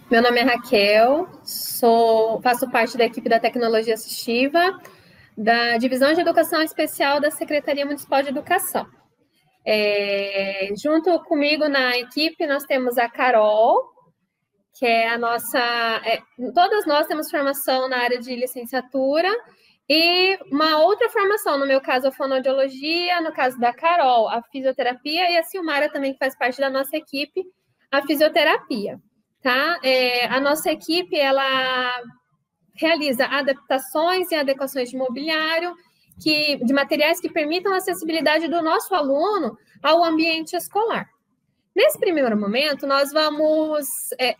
Meu nome é Raquel, faço parte da equipe da Tecnologia Assistiva, da Divisão de Educação Especial da Secretaria Municipal de Educação. Junto comigo na equipe, nós temos a Carol, que é a nossa... todas nós temos formação na área de licenciatura e uma outra formação, no meu caso, a fonoaudiologia, no caso da Carol, a fisioterapia, e a Silmara também, que faz parte da nossa equipe, a fisioterapia. Tá? A nossa equipe, ela realiza adaptações e adequações de mobiliário, de materiais que permitam a acessibilidade do nosso aluno ao ambiente escolar. Nesse primeiro momento, nós vamos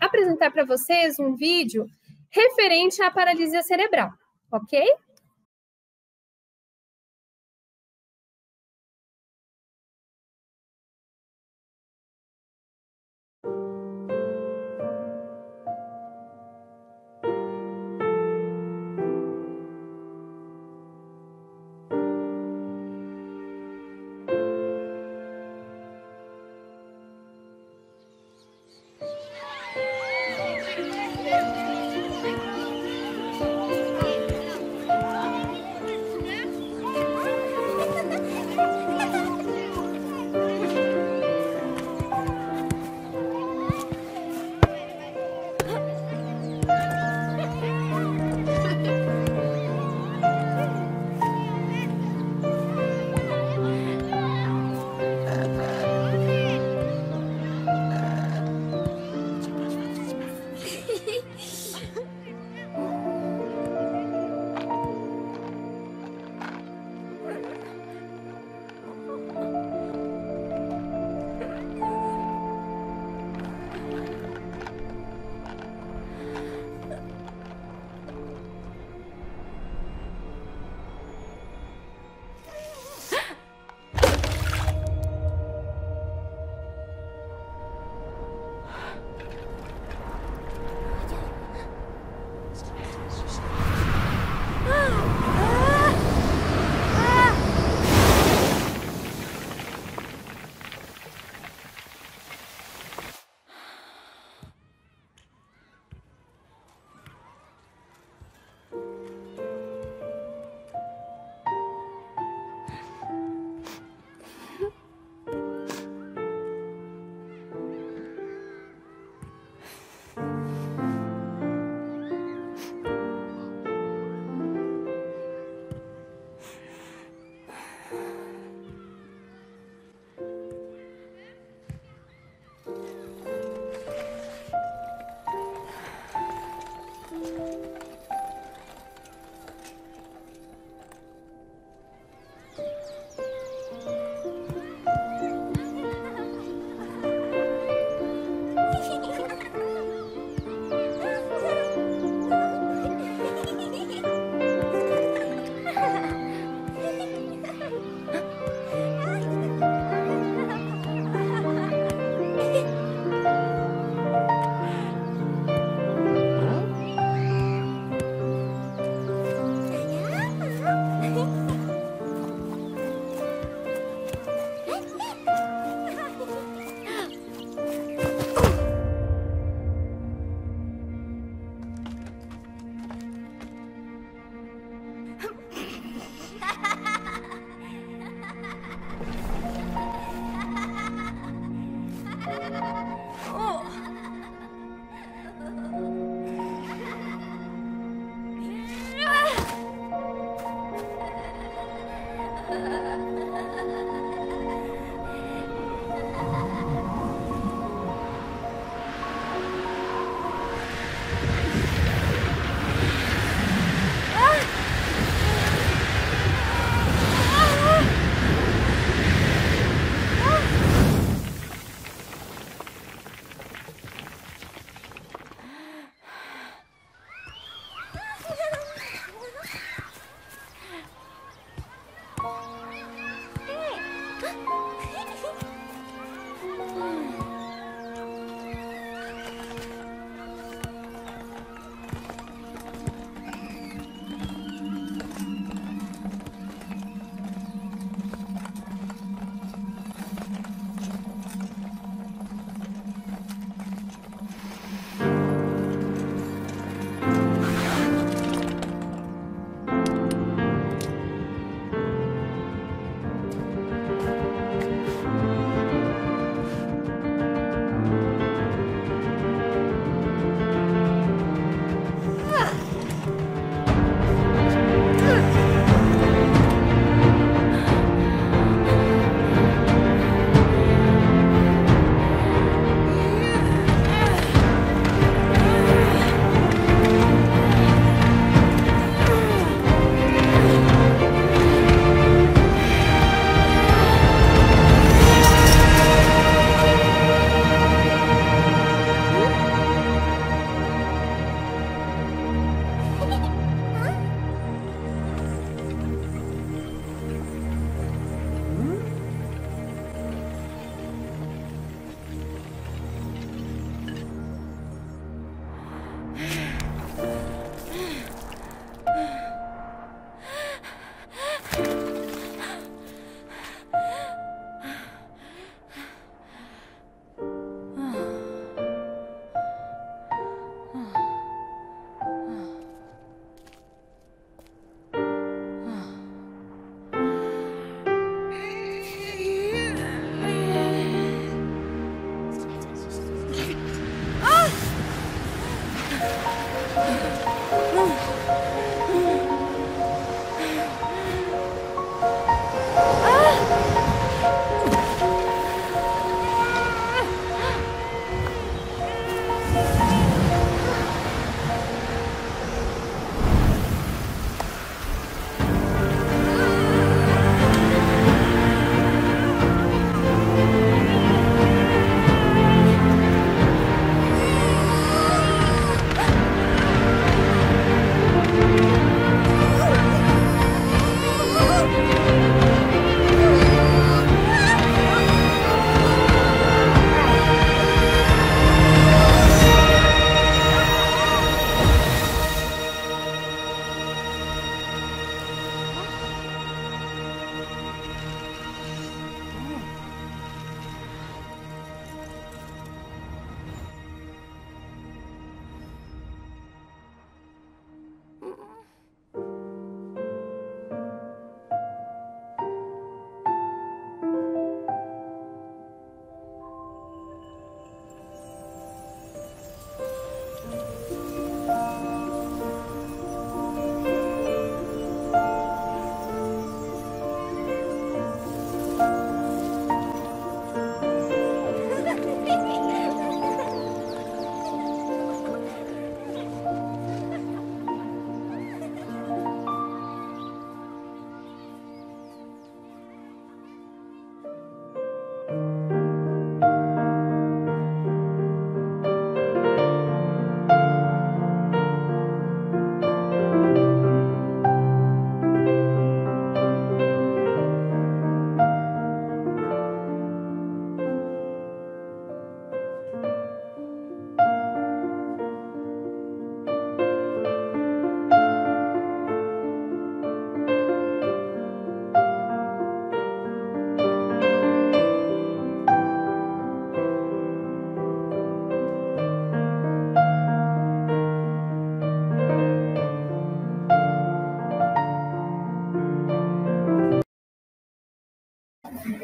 apresentar para vocês um vídeo referente à paralisia cerebral, ok?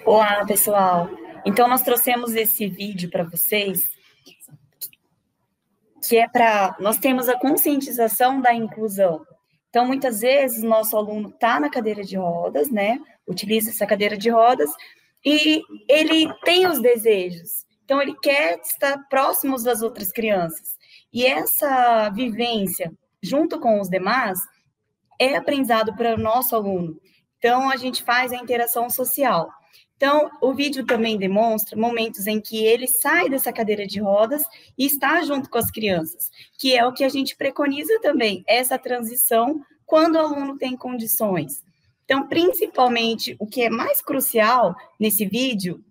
Olá, pessoal! Então, nós trouxemos esse vídeo para vocês, que é para... Nós temos a conscientização da inclusão. Então, muitas vezes, o nosso aluno está na cadeira de rodas, né? Utiliza essa cadeira de rodas, e ele tem os desejos. Então, ele quer estar próximo das outras crianças. E essa vivência, junto com os demais, é aprendizado para o nosso aluno. Então, a gente faz a interação social. Então, o vídeo também demonstra momentos em que ele sai dessa cadeira de rodas e está junto com as crianças, que é o que a gente preconiza também, essa transição quando o aluno tem condições. Então, principalmente, o que é mais crucial nesse vídeo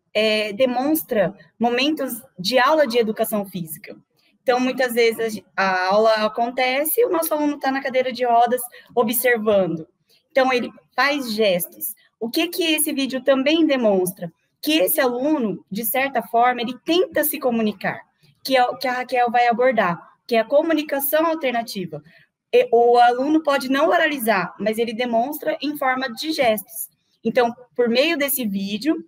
demonstra momentos de aula de educação física. Então, muitas vezes a aula acontece e o nosso aluno está na cadeira de rodas observando. Então, ele faz gestos. O que esse vídeo também demonstra? Que esse aluno, de certa forma, ele tenta se comunicar, que é o que a Raquel vai abordar, que é a comunicação alternativa. O aluno pode não oralizar, mas ele demonstra em forma de gestos. Então, por meio desse vídeo,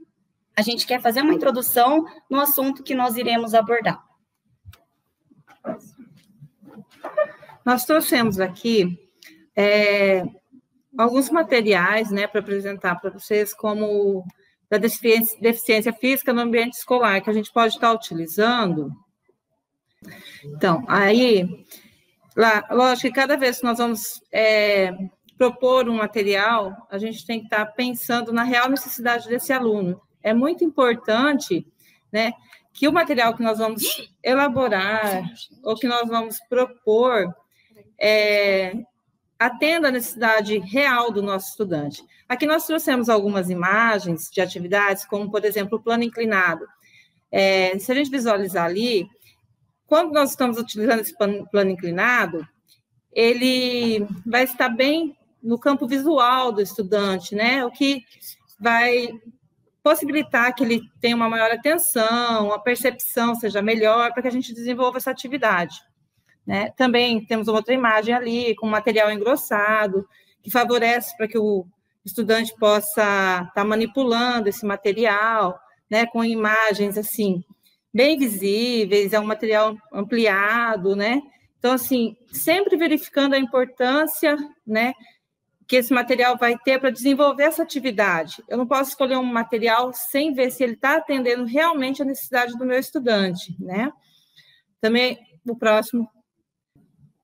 a gente quer fazer uma introdução no assunto que nós iremos abordar. Nós trouxemos aqui alguns materiais, né, para apresentar para vocês, como da deficiência física no ambiente escolar, que a gente pode estar utilizando. Então, aí, lógico que cada vez que nós vamos propor um material, a gente tem que estar pensando na real necessidade desse aluno. É muito importante, né, que o material que nós vamos elaborar, ou que nós vamos propor, atenda a necessidade real do nosso estudante. Aqui nós trouxemos algumas imagens de atividades, como, por exemplo, o plano inclinado. Se a gente visualizar ali, quando nós estamos utilizando esse plano inclinado, ele vai estar bem no campo visual do estudante, né? O que vai possibilitar que ele tenha uma maior atenção, a percepção seja melhor, para que a gente desenvolva essa atividade. Né? Também temos uma outra imagem ali, com material engrossado, que favorece para que o estudante possa estar manipulando esse material, né? Com imagens, assim, bem visíveis, é um material ampliado, né? Então, assim, sempre verificando a importância, né, que esse material vai ter para desenvolver essa atividade. Eu não posso escolher um material sem ver se ele está atendendo realmente a necessidade do meu estudante, né? Também, o próximo.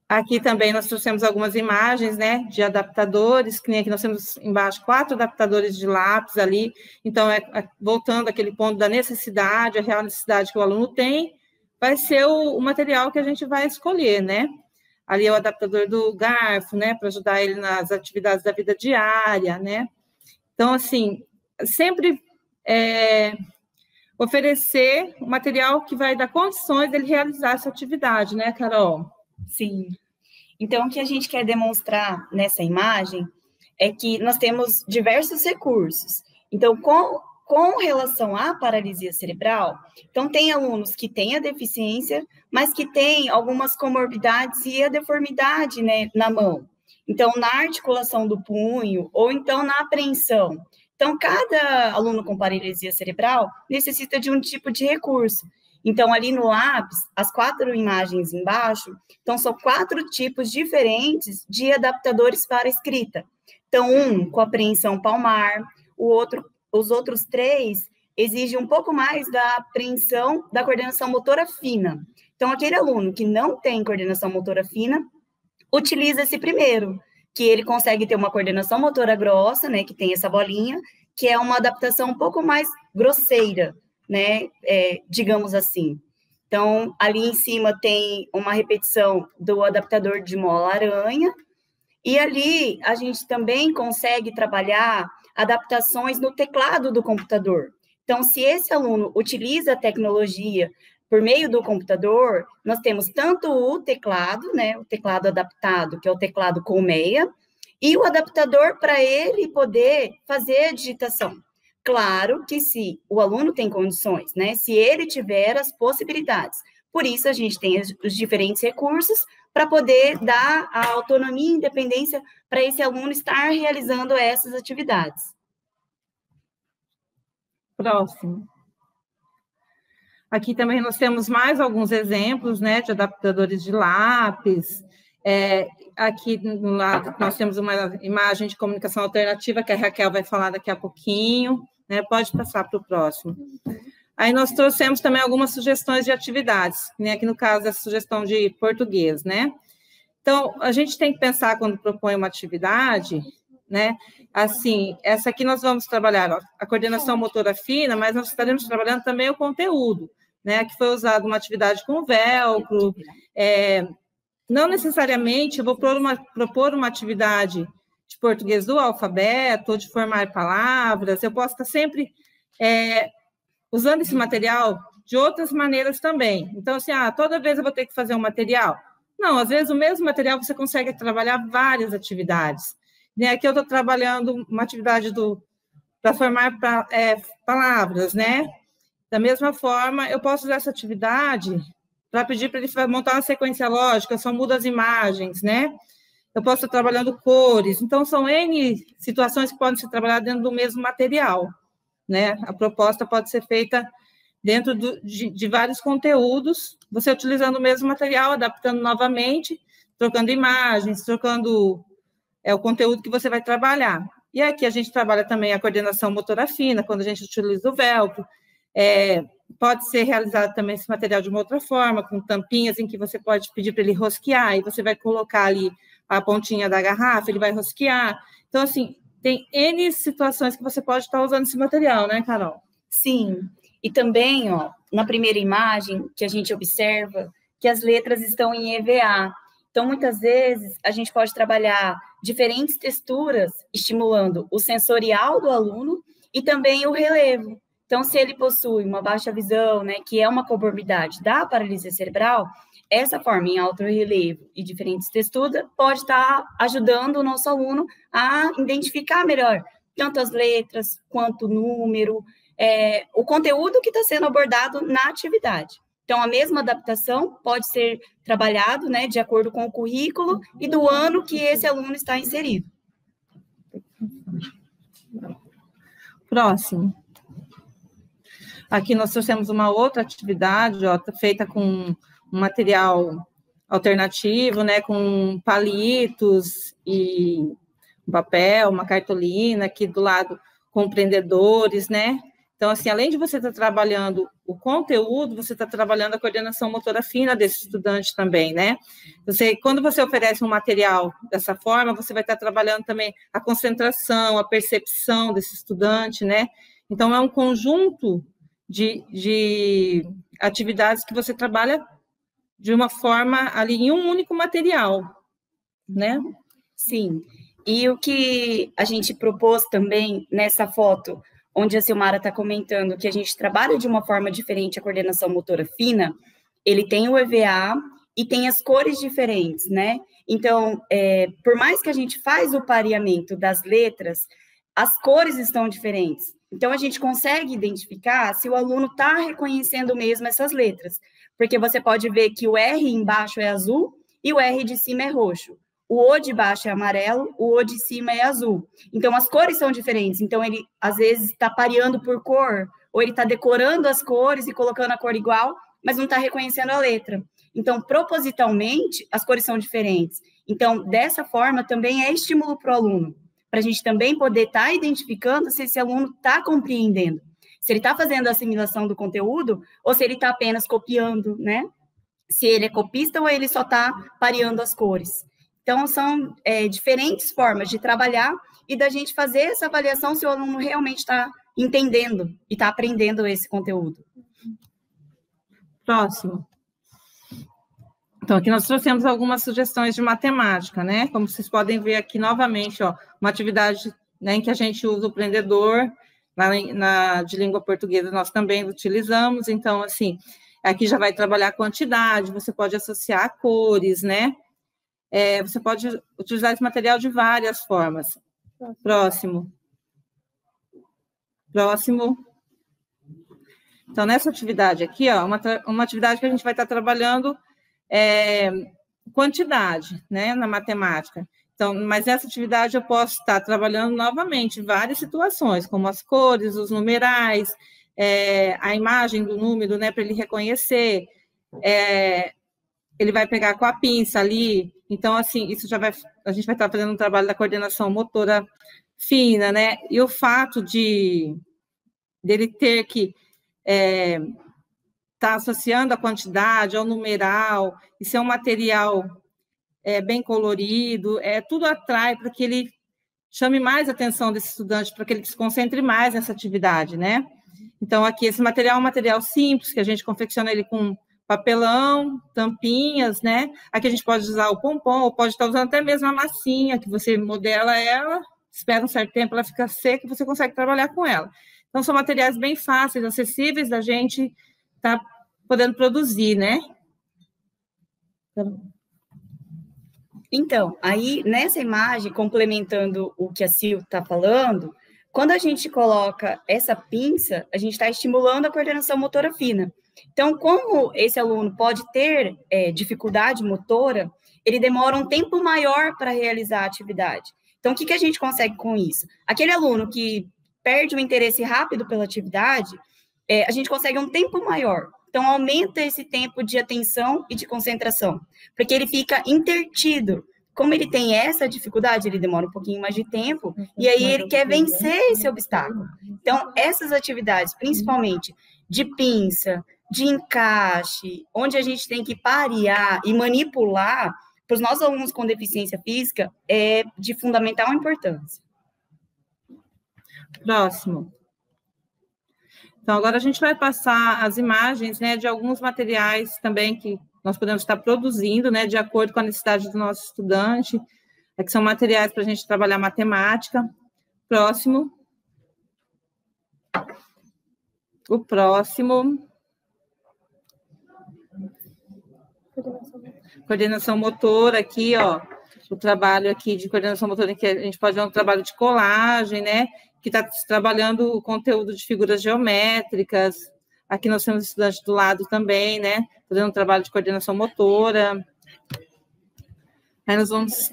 Aqui também nós trouxemos algumas imagens, né, de adaptadores, que nem aqui nós temos embaixo 4 adaptadores de lápis ali, então, voltando àquele ponto da necessidade, a real necessidade que o aluno tem, vai ser o material que a gente vai escolher, né? Ali é o adaptador do garfo, né, para ajudar ele nas atividades da vida diária, né? Então, assim, sempre oferecer o material que vai dar condições dele realizar essa atividade, né, Carol? Sim. Então, o que a gente quer demonstrar nessa imagem é que nós temos diversos recursos. Então, com relação à paralisia cerebral, então tem alunos que têm a deficiência, mas que têm algumas comorbidades e a deformidade, né, na mão. Então, na articulação do punho, ou então na apreensão. Então, cada aluno com paralisia cerebral necessita de um tipo de recurso. Então, ali no lápis, as 4 imagens embaixo, então são 4 tipos diferentes de adaptadores para escrita. Então, um com apreensão palmar, os outros 3 exigem um pouco mais da apreensão da coordenação motora fina. Então, aquele aluno que não tem coordenação motora fina, utiliza esse primeiro, que ele consegue ter uma coordenação motora grossa, né, que tem essa bolinha, que é uma adaptação um pouco mais grosseira, né, digamos assim. Então, ali em cima tem uma repetição do adaptador de mola aranha, e ali a gente também consegue trabalhar adaptações no teclado do computador. Então, se esse aluno utiliza a tecnologia por meio do computador, nós temos tanto o teclado, né, o teclado adaptado, que é o teclado colmeia, e o adaptador para ele poder fazer a digitação. Claro que se o aluno tem condições, né? Se ele tiver as possibilidades. Por isso, a gente tem os diferentes recursos para poder dar a autonomia e independência para esse aluno estar realizando essas atividades. Próximo. Aqui também nós temos mais alguns exemplos, né, de adaptadores de lápis. Aqui no lado nós temos uma imagem de comunicação alternativa que a Raquel vai falar daqui a pouquinho, né? Pode passar para o próximo. Aí nós trouxemos também algumas sugestões de atividades, né? Aqui no caso a sugestão de português, né? Então, a gente tem que pensar quando propõe uma atividade, né? Assim, essa aqui nós vamos trabalhar a coordenação motora fina, mas nós estaremos trabalhando também o conteúdo, né? Que foi usado uma atividade com velcro. Não necessariamente eu vou propor uma atividade de português do alfabeto, ou de formar palavras, eu posso estar sempre usando esse material de outras maneiras também. Então, assim, toda vez eu vou ter que fazer um material? Não, às vezes o mesmo material você consegue trabalhar várias atividades. Aqui eu estou trabalhando uma atividade para formar palavras, né? Da mesma forma, eu posso usar essa atividade para pedir para ele montar uma sequência lógica, só muda as imagens, né? Eu posso estar trabalhando cores. Então, são N situações que podem ser trabalhadas dentro do mesmo material, né? A proposta pode ser feita dentro de vários conteúdos, você utilizando o mesmo material, adaptando novamente, trocando imagens, trocando o conteúdo que você vai trabalhar. E aqui a gente trabalha também a coordenação motora fina, quando a gente utiliza o velcro. Pode ser realizado também esse material de uma outra forma, com tampinhas em que você pode pedir para ele rosquear, e você vai colocar ali a pontinha da garrafa, ele vai rosquear. Então, assim, tem N situações que você pode estar usando esse material, né, Carol? Sim, e também, na primeira imagem, que a gente observa que as letras estão em EVA. Então, muitas vezes, a gente pode trabalhar diferentes texturas, estimulando o sensorial do aluno e também o relevo. Então, se ele possui uma baixa visão, né, que é uma comorbidade da paralisia cerebral, essa forma em alto relevo e diferentes texturas pode estar ajudando o nosso aluno a identificar melhor tanto as letras quanto o número, o conteúdo que está sendo abordado na atividade. Então, a mesma adaptação pode ser trabalhado, né, de acordo com o currículo e do ano que esse aluno está inserido. Próximo. Aqui nós trouxemos uma outra atividade, feita com um material alternativo, né, com palitos e um papel, uma cartolina, aqui do lado com empreendedores, né? Então, assim, além de você estar trabalhando o conteúdo, você está trabalhando a coordenação motora fina desse estudante também, né? Quando você oferece um material dessa forma, você vai estar trabalhando também a concentração, a percepção desse estudante, né? Então, é um conjunto de atividades que você trabalha de uma forma ali em um único material, né? Sim. E o que a gente propôs também nessa foto, onde a Silmara está comentando que a gente trabalha de uma forma diferente a coordenação motora fina, ele tem o EVA e tem as cores diferentes, né? Então, por mais que a gente faz o pareamento das letras, as cores estão diferentes. Então, a gente consegue identificar se o aluno está reconhecendo mesmo essas letras, porque você pode ver que o R embaixo é azul e o R de cima é roxo. O O de baixo é amarelo, o O de cima é azul. Então, as cores são diferentes. Então, ele, às vezes, está pareando por cor, ou ele está decorando as cores e colocando a cor igual, mas não está reconhecendo a letra. Então, propositalmente, as cores são diferentes. Então, dessa forma, também é estímulo para o aluno, para a gente também poder estar identificando se esse aluno está compreendendo, se ele está fazendo a assimilação do conteúdo, ou se ele está apenas copiando, né? Se ele é copista ou ele só está pareando as cores. Então, são diferentes formas de trabalhar e da gente fazer essa avaliação se o aluno realmente está entendendo e está aprendendo esse conteúdo. Próximo. Então, aqui nós trouxemos algumas sugestões de matemática, né? Como vocês podem ver aqui novamente, ó, uma atividade, né, em que a gente usa o prendedor, de língua portuguesa nós também utilizamos. Então, assim, aqui já vai trabalhar quantidade, você pode associar cores, né? Você pode utilizar esse material de várias formas. Próximo. Então, nessa atividade aqui, ó, uma atividade que a gente vai estar trabalhando quantidade, né, na matemática. Então, mas essa atividade eu posso estar trabalhando novamente várias situações, como as cores, os numerais, a imagem do número, né, para ele reconhecer. Ele vai pegar com a pinça ali. Então, assim, a gente vai estar fazendo um trabalho da coordenação motora fina, né? E o fato dele ter que estar associando a quantidade ao numeral, e ser um material bem colorido, tudo atrai para que ele chame mais a atenção desse estudante, para que ele se concentre mais nessa atividade, né? Então, aqui, esse material é um material simples, que a gente confecciona ele com papelão, tampinhas, né? Aqui a gente pode usar o pompom, ou pode estar usando até mesmo a massinha, que você modela ela, espera um certo tempo, ela fica seca e você consegue trabalhar com ela. Então, são materiais bem fáceis, acessíveis da gente estar podendo produzir, né? Então, aí, nessa imagem, complementando o que a Sil está falando, quando a gente coloca essa pinça, a gente está estimulando a coordenação motora fina. Então, como esse aluno pode ter dificuldade motora, ele demora um tempo maior para realizar a atividade. Então, o que a gente consegue com isso? Aquele aluno que perde o interesse rápido pela atividade, a gente consegue um tempo maior. Então, aumenta esse tempo de atenção e de concentração, porque ele fica intertido. Como ele tem essa dificuldade, ele demora um pouquinho mais de tempo, e aí ele quer vencer esse obstáculo. Então, essas atividades, principalmente de pinça, de encaixe, onde a gente tem que parear e manipular, para os nossos alunos com deficiência física, é de fundamental importância. Próximo. Então, agora a gente vai passar as imagens, né, de alguns materiais também que nós podemos estar produzindo, né, de acordo com a necessidade do nosso estudante, que são materiais para a gente trabalhar matemática. Próximo. O próximo. Coordenação motora aqui, ó. O trabalho aqui de coordenação motora, que a gente pode ver um trabalho de colagem, né, que está trabalhando o conteúdo de figuras geométricas. Aqui nós temos estudantes do lado também, né, fazendo um trabalho de coordenação motora. Aí nós vamos...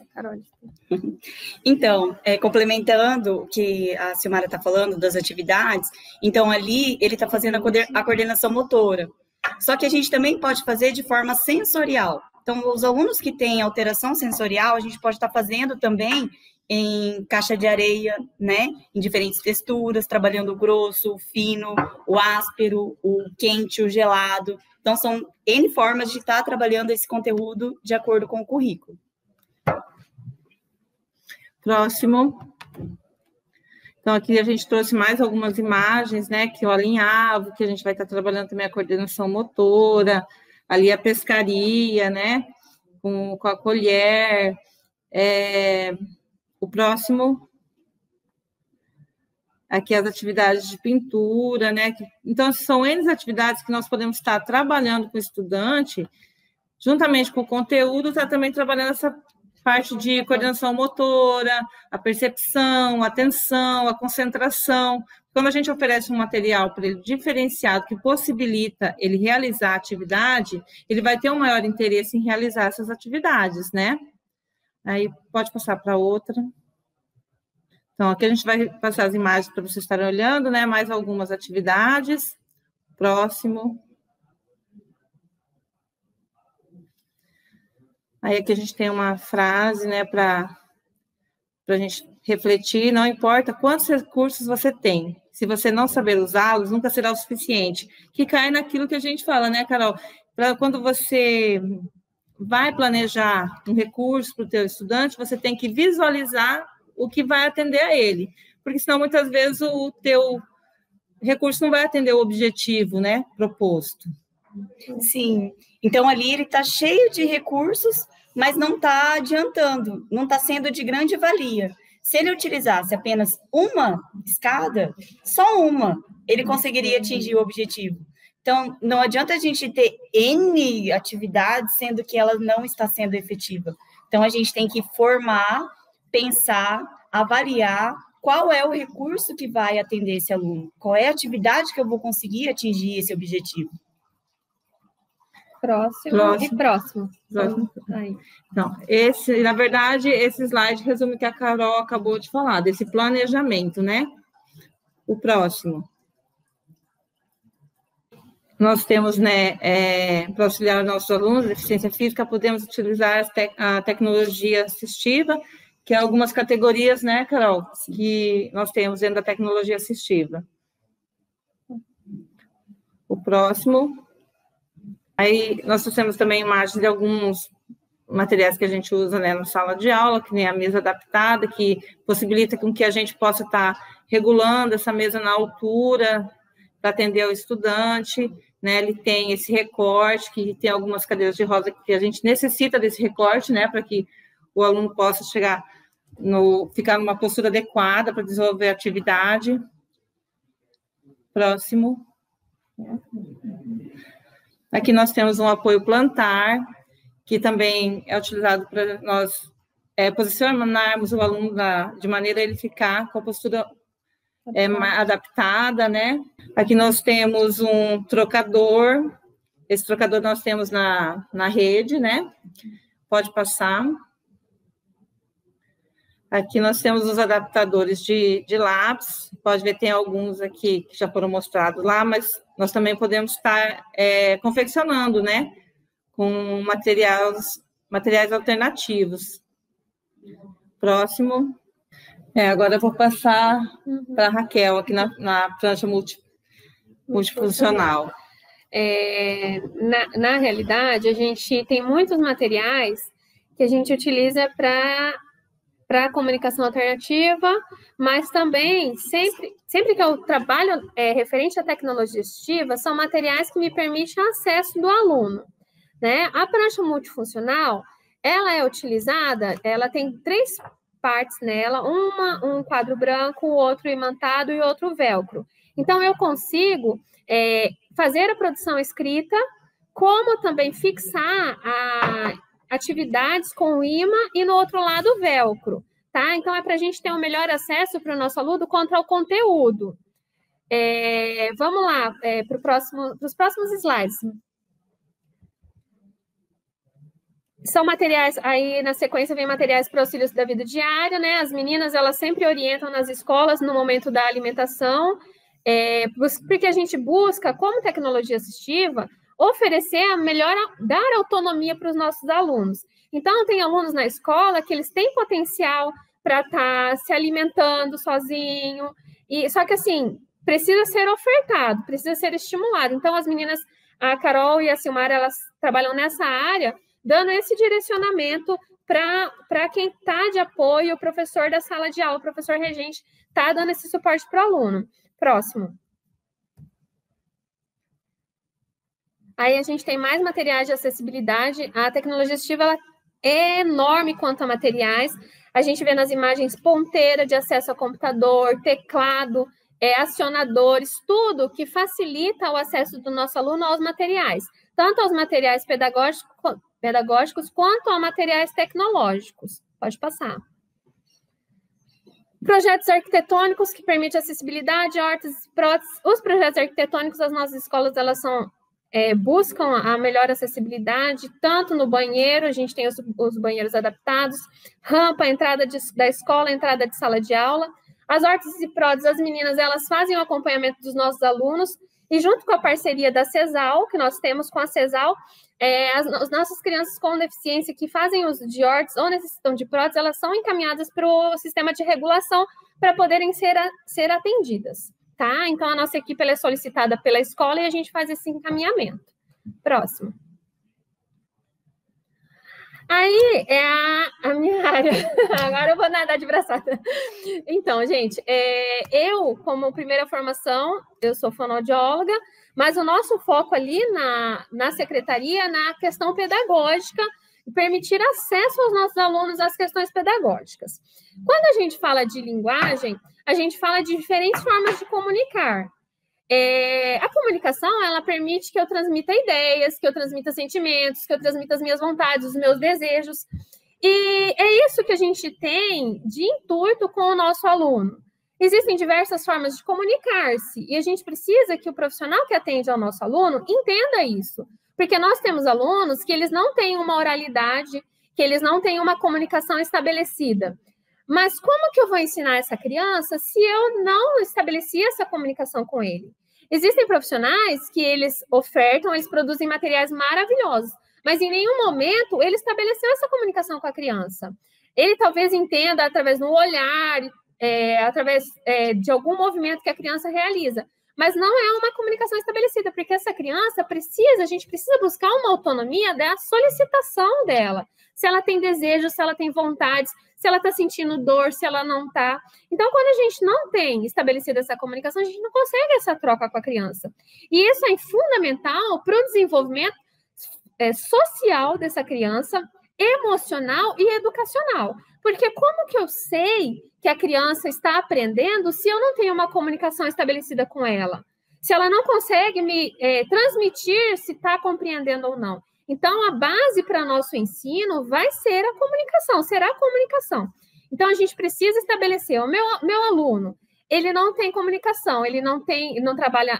Então, complementando o que a Silmara está falando das atividades, então ali ele está fazendo a coordenação motora. Só que a gente também pode fazer de forma sensorial. Então, os alunos que têm alteração sensorial, a gente pode estar fazendo também em caixa de areia, né? Em diferentes texturas, trabalhando o grosso, o fino, o áspero, o quente, o gelado. Então, são N formas de estar trabalhando esse conteúdo de acordo com o currículo. Próximo. Então, aqui a gente trouxe mais algumas imagens, né? Que o alinhavo, que a gente vai estar trabalhando também a coordenação motora, ali a pescaria, né? Com a colher. O próximo, aqui as atividades de pintura, né? Então, são N atividades que nós podemos estar trabalhando com o estudante, juntamente com o conteúdo, está também trabalhando essa parte de coordenação motora, a percepção, a atenção, a concentração. Quando a gente oferece um material para ele diferenciado, que possibilita ele realizar a atividade, ele vai ter um maior interesse em realizar essas atividades, né? Aí, pode passar para outra. Então, aqui a gente vai passar as imagens para vocês estarem olhando, né? Mais algumas atividades. Próximo. Aí aqui a gente tem uma frase, né? Para a gente refletir. Não importa quantos recursos você tem. Se você não saber usá-los, nunca será o suficiente. Que cai naquilo que a gente fala, né, Carol? Quando você vai planejar um recurso para o teu estudante, você tem que visualizar o que vai atender a ele, porque senão muitas vezes o teu recurso não vai atender o objetivo, né, proposto. Sim, então ali ele está cheio de recursos, mas não está adiantando, não está sendo de grande valia. Se ele utilizasse apenas uma escada, só uma, ele conseguiria atingir o objetivo. Então, não adianta a gente ter N atividades, sendo que ela não está sendo efetiva. Então, a gente tem que formar, pensar, avaliar qual é o recurso que vai atender esse aluno, qual é a atividade que eu vou conseguir atingir esse objetivo. Próximo. Então, na verdade, esse slide resume o que a Carol acabou de falar, desse planejamento, né? O próximo. Nós temos, né, para auxiliar nossos alunos de deficiência física, podemos utilizar a tecnologia assistiva, que é algumas categorias, né, Carol, que nós temos dentro da tecnologia assistiva. O próximo. Aí, nós temos também imagens de alguns materiais que a gente usa, né, na sala de aula, que nem a mesa adaptada, que possibilita com que a gente possa estar regulando essa mesa na altura para atender ao estudante, né? Ele tem esse recorte, que tem algumas cadeiras de roda que a gente necessita desse recorte, né, para que o aluno possa ficar numa postura adequada para desenvolver a atividade. Próximo. Aqui nós temos um apoio plantar, que também é utilizado para nós posicionarmos o aluno de maneira a ele ficar com a postura adaptada, né? Aqui nós temos um trocador. Esse trocador nós temos na rede, né? Pode passar. Aqui nós temos os adaptadores de lápis. Pode ver, tem alguns aqui que já foram mostrados lá, mas nós também podemos estar confeccionando, né? Com materiais alternativos. Próximo. Agora eu vou passar para a Raquel, aqui na prancha multifuncional. Na realidade, a gente tem muitos materiais que a gente utiliza para comunicação alternativa, mas também, sempre que eu trabalho referente à tecnologia assistiva, são materiais que me permitem o acesso do aluno, né? A prancha multifuncional, ela é utilizada, ela tem 3 partes nela, um quadro branco, o outro imantado e outro velcro. Então, eu consigo fazer a produção escrita, como também fixar atividades com imã e no outro lado o velcro, tá? Então, é para a gente ter um melhor acesso para o nosso aluno contra o conteúdo. Vamos lá, para os próximos slides. São materiais, aí na sequência vem materiais para auxílios da vida diária, né? As meninas, elas sempre orientam nas escolas no momento da alimentação, porque a gente busca, como tecnologia assistiva, oferecer dar autonomia para os nossos alunos. Então, tem alunos na escola que eles têm potencial para estar se alimentando sozinho. Só que, assim, precisa ser ofertado, precisa ser estimulado. Então, as meninas, a Carol e a Silmara, elas trabalham nessa área, dando esse direcionamento para quem está de apoio, o professor da sala de aula, o professor regente, está dando esse suporte para o aluno. Próximo. Aí a gente tem mais materiais de acessibilidade. A tecnologia assistiva ela é enorme quanto a materiais. A gente vê nas imagens ponteira de acesso ao computador, teclado, acionadores, tudo que facilita o acesso do nosso aluno aos materiais, tanto aos materiais pedagógicos quanto a materiais tecnológicos. Pode passar. Projetos arquitetônicos que permitem acessibilidade, órteses e próteses. Os projetos arquitetônicos, as nossas escolas, elas buscam a melhor acessibilidade, tanto no banheiro, a gente tem os banheiros adaptados, rampa, entrada da escola, entrada de sala de aula. As órteses e próteses, as meninas, elas fazem o acompanhamento dos nossos alunos, e junto com a parceria da CESAL, que nós temos com a CESAL, as nossas crianças com deficiência que fazem uso de órteses ou necessitam de próteses, elas são encaminhadas para o sistema de regulação para poderem ser atendidas, tá? Então, a nossa equipe ela é solicitada pela escola e a gente faz esse encaminhamento. Próximo. Aí é a minha área. Agora eu vou nadar de braçada. Então, gente, eu, como primeira formação, eu sou fonoaudióloga, mas o nosso foco ali na secretaria é na questão pedagógica, permitir acesso aos nossos alunos às questões pedagógicas. Quando a gente fala de linguagem, a gente fala de diferentes formas de comunicar. A comunicação, ela permite que eu transmita ideias, que eu transmita sentimentos, que eu transmita as minhas vontades, os meus desejos. E é isso que a gente tem de intuito com o nosso aluno. Existem diversas formas de comunicar-se e a gente precisa que o profissional que atende ao nosso aluno entenda isso. Porque nós temos alunos que eles não têm uma oralidade, que eles não têm uma comunicação estabelecida. Mas como que eu vou ensinar essa criança se eu não estabeleci essa comunicação com ele? Existem profissionais que eles ofertam, eles produzem materiais maravilhosos, mas em nenhum momento ele estabeleceu essa comunicação com a criança. Ele talvez entenda através do olhar, através de algum movimento que a criança realiza, mas não é uma comunicação estabelecida, porque essa criança a gente precisa buscar uma autonomia da solicitação dela. Se ela tem desejo, se ela tem vontades, se ela está sentindo dor, se ela não está. Então, quando a gente não tem estabelecido essa comunicação, a gente não consegue essa troca com a criança. E isso é fundamental para o desenvolvimento social dessa criança, emocional e educacional. Porque como que eu sei que a criança está aprendendo se eu não tenho uma comunicação estabelecida com ela? Se ela não consegue me transmitir se está compreendendo ou não. Então, a base para nosso ensino vai ser a comunicação, será a comunicação. Então, a gente precisa estabelecer, o meu aluno, ele não tem comunicação, ele não trabalha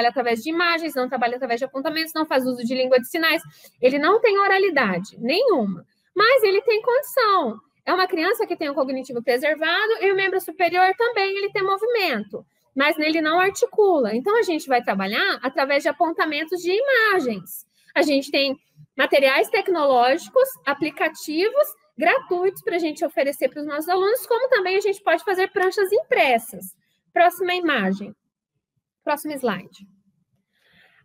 através de imagens, não trabalha através de apontamentos, não faz uso de língua de sinais, ele não tem oralidade nenhuma, mas ele tem condição. É uma criança que tem o cognitivo preservado e o membro superior também, ele tem movimento, mas ele não articula. Então, a gente vai trabalhar através de apontamentos de imagens. A gente tem materiais tecnológicos, aplicativos gratuitos para a gente oferecer para os nossos alunos, como também a gente pode fazer pranchas impressas. Próxima imagem. Próximo slide.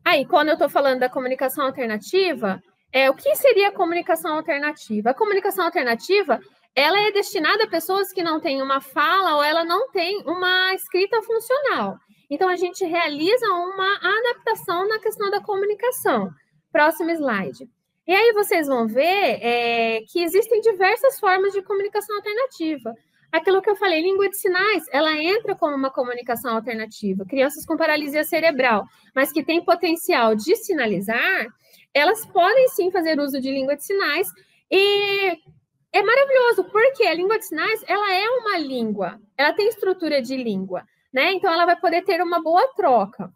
Aí, quando eu estou falando da comunicação alternativa, o que seria a comunicação alternativa? A comunicação alternativa, ela é destinada a pessoas que não têm uma fala ou ela não tem uma escrita funcional. Então, a gente realiza uma adaptação na questão da comunicação. Próximo slide. E aí vocês vão ver que existem diversas formas de comunicação alternativa. Aquilo que eu falei, língua de sinais, ela entra como uma comunicação alternativa. Crianças com paralisia cerebral, mas que têm potencial de sinalizar, elas podem sim fazer uso de língua de sinais e é maravilhoso, porque a língua de sinais, ela é uma língua, ela tem estrutura de língua, né? Então, ela vai poder ter uma boa troca.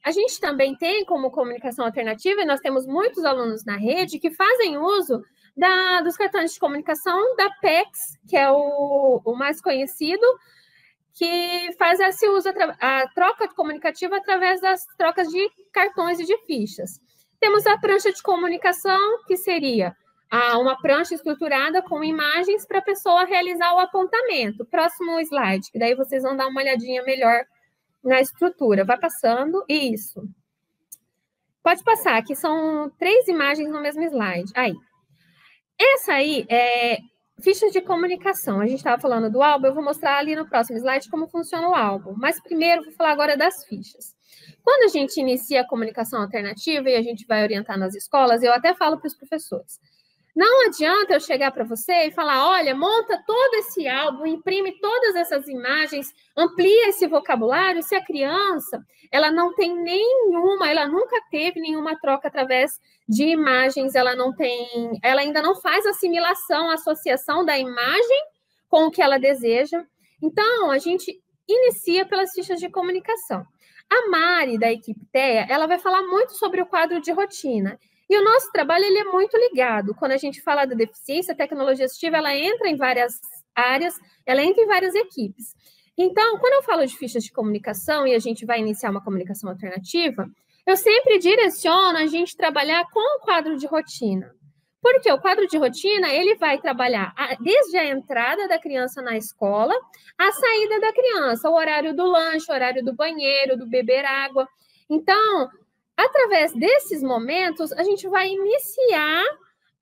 A gente também tem como comunicação alternativa, e nós temos muitos alunos na rede que fazem uso dos cartões de comunicação da PEX, que é o mais conhecido, que faz esse uso, a troca comunicativa através das trocas de cartões e de fichas. Temos a prancha de comunicação, que seria uma prancha estruturada com imagens para a pessoa realizar o apontamento. Próximo slide, que daí vocês vão dar uma olhadinha melhor na estrutura. Vai passando, isso. Pode passar, aqui são 3 imagens no mesmo slide. Aí. Essa aí é fichas de comunicação. A gente estava falando do álbum, eu vou mostrar ali no próximo slide como funciona o álbum. Mas primeiro, vou falar agora das fichas. Quando a gente inicia a comunicação alternativa e a gente vai orientar nas escolas, eu até falo para os professores, não adianta eu chegar para você e falar, olha, monta todo esse álbum, imprime todas essas imagens, amplia esse vocabulário, se a criança, ela não tem nenhuma, ela nunca teve nenhuma troca através de imagens, ela ainda não faz assimilação, associação da imagem com o que ela deseja. Então, a gente inicia pelas fichas de comunicação. A Mari, da equipe TEA, ela vai falar muito sobre o quadro de rotina. E o nosso trabalho ele é muito ligado. Quando a gente fala da deficiência, a tecnologia assistiva, ela entra em várias áreas, ela entra em várias equipes. Então, quando eu falo de fichas de comunicação e a gente vai iniciar uma comunicação alternativa, eu sempre direciono a gente trabalhar com o quadro de rotina. Porque o quadro de rotina, ele vai trabalhar desde a entrada da criança na escola, a saída da criança, o horário do lanche, o horário do banheiro, do beber água. Então, através desses momentos, a gente vai iniciar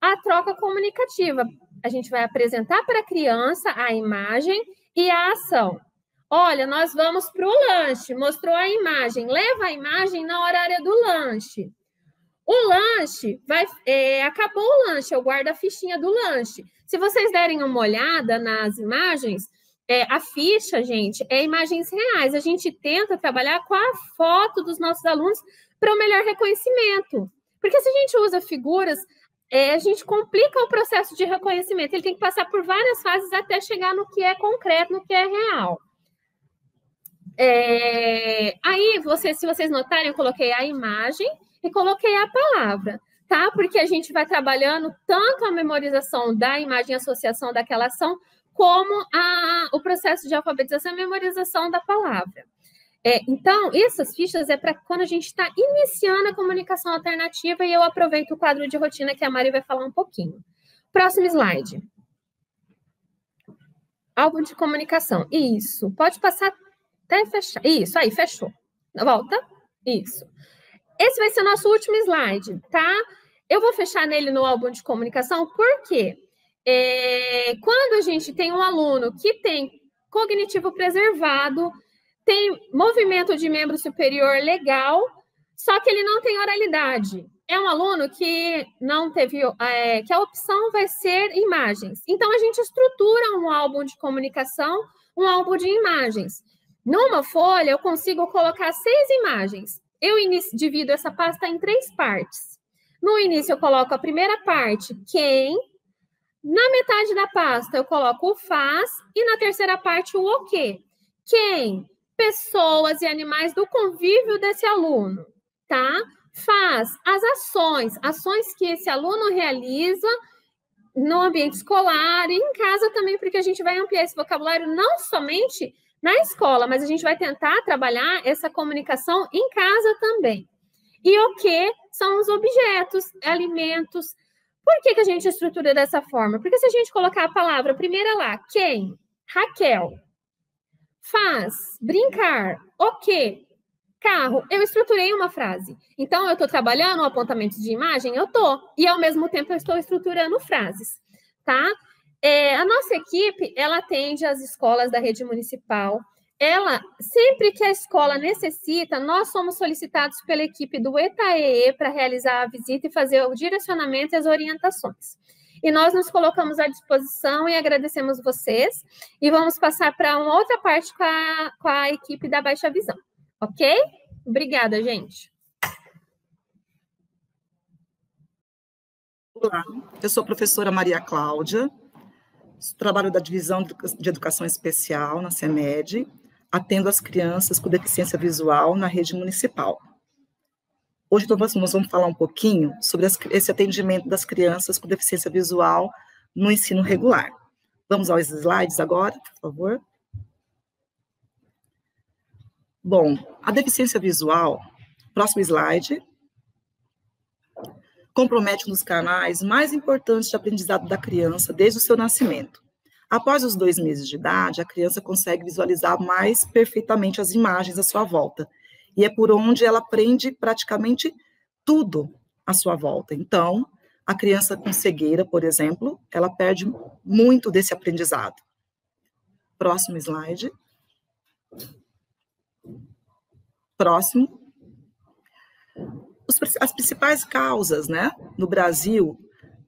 a troca comunicativa. A gente vai apresentar para a criança a imagem e a ação. Olha, nós vamos para o lanche, mostrou a imagem, leva a imagem na horária do lanche. O lanche, acabou o lanche, eu guardo a fichinha do lanche. Se vocês derem uma olhada nas imagens, a ficha, gente, é imagens reais. A gente tenta trabalhar com a foto dos nossos alunos para o melhor reconhecimento. Porque se a gente usa figuras, a gente complica o processo de reconhecimento. Ele tem que passar por várias fases até chegar no que é concreto, no que é real. Aí, se vocês notarem, eu coloquei a imagem e coloquei a palavra, tá? Porque a gente vai trabalhando tanto a memorização da imagem, a associação daquela ação, como o processo de alfabetização e memorização da palavra. Então, essas fichas é para quando a gente está iniciando a comunicação alternativa e eu aproveito o quadro de rotina que a Mari vai falar um pouquinho. Próximo slide. Álbum de comunicação. Isso. Pode passar até fechar. Isso, aí, fechou. Volta. Isso. Esse vai ser o nosso último slide, tá? Eu vou fechar nele no álbum de comunicação, porque quando a gente tem um aluno que tem cognitivo preservado, tem movimento de membro superior legal, só que ele não tem oralidade. É um aluno que não teve, que a opção vai ser imagens. Então, a gente estrutura um álbum de comunicação, um álbum de imagens. Numa folha, eu consigo colocar 6 imagens. Eu divido essa pasta em 3 partes. No início, eu coloco a primeira parte, quem. Na metade da pasta, eu coloco o faz. E na terceira parte, o o quê. Quem? Pessoas e animais do convívio desse aluno, tá? Faz as ações que esse aluno realiza no ambiente escolar e em casa também, porque a gente vai ampliar esse vocabulário não somente na escola, mas a gente vai tentar trabalhar essa comunicação em casa também. E o que são os objetos, alimentos. Por que a gente estrutura dessa forma? Porque se a gente colocar a palavra primeira lá, quem? Raquel. Faz, brincar, o quê? Carro. Eu estruturei uma frase. Então, eu estou trabalhando o apontamento de imagem? Eu estou. E, ao mesmo tempo, eu estou estruturando frases, tá? A nossa equipe, ela atende as escolas da rede municipal. Sempre que a escola necessita, nós somos solicitados pela equipe do ETAEE para realizar a visita e fazer o direcionamento e as orientações. E nós nos colocamos à disposição e agradecemos vocês. E vamos passar para uma outra parte com a equipe da Baixa Visão. Ok? Obrigada, gente. Olá, eu sou a professora Maria Cláudia, trabalho da Divisão de Educação Especial na CEMED, atendo as crianças com deficiência visual na rede municipal. Hoje nós vamos falar um pouquinho sobre esse atendimento das crianças com deficiência visual no ensino regular. Vamos aos slides agora, por favor. Bom, a deficiência visual, próximo slide. compromete um dos canais mais importantes de aprendizado da criança desde o seu nascimento. Após os 2 meses de idade, a criança consegue visualizar mais perfeitamente as imagens à sua volta, e é por onde ela aprende praticamente tudo à sua volta. Então, a criança com cegueira, por exemplo, ela perde muito desse aprendizado. Próximo slide. Próximo. As principais causas, né, no Brasil,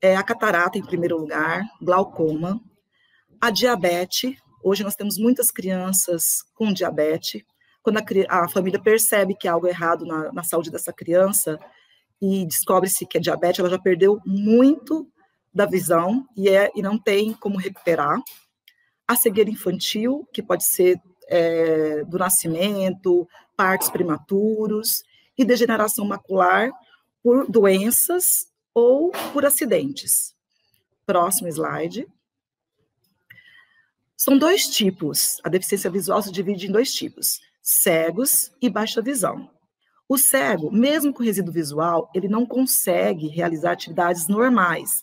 é a catarata em primeiro lugar, glaucoma, a diabetes. Hoje nós temos muitas crianças com diabetes. Quando a família percebe que há algo errado na saúde dessa criança e descobre-se que é diabetes, ela já perdeu muito da visão e não tem como recuperar. A cegueira infantil, que pode ser do nascimento, partos prematuros, e degeneração macular por doenças ou por acidentes. Próximo slide. São 2 tipos. A deficiência visual se divide em 2 tipos, cegos e baixa visão. O cego, mesmo com resíduo visual, ele não consegue realizar atividades normais.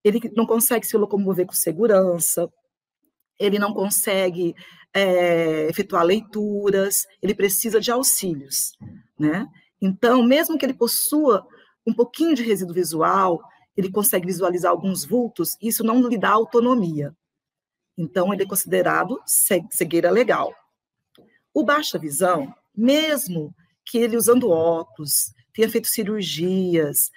Ele não consegue se locomover com segurança, ele não consegue efetuar leituras, ele precisa de auxílios, né? Então, mesmo que ele possua um pouquinho de resíduo visual, ele consegue visualizar alguns vultos, e isso não lhe dá autonomia. Então, ele é considerado cegueira legal. O baixa visão, mesmo que ele usando óculos, tenha feito cirurgias,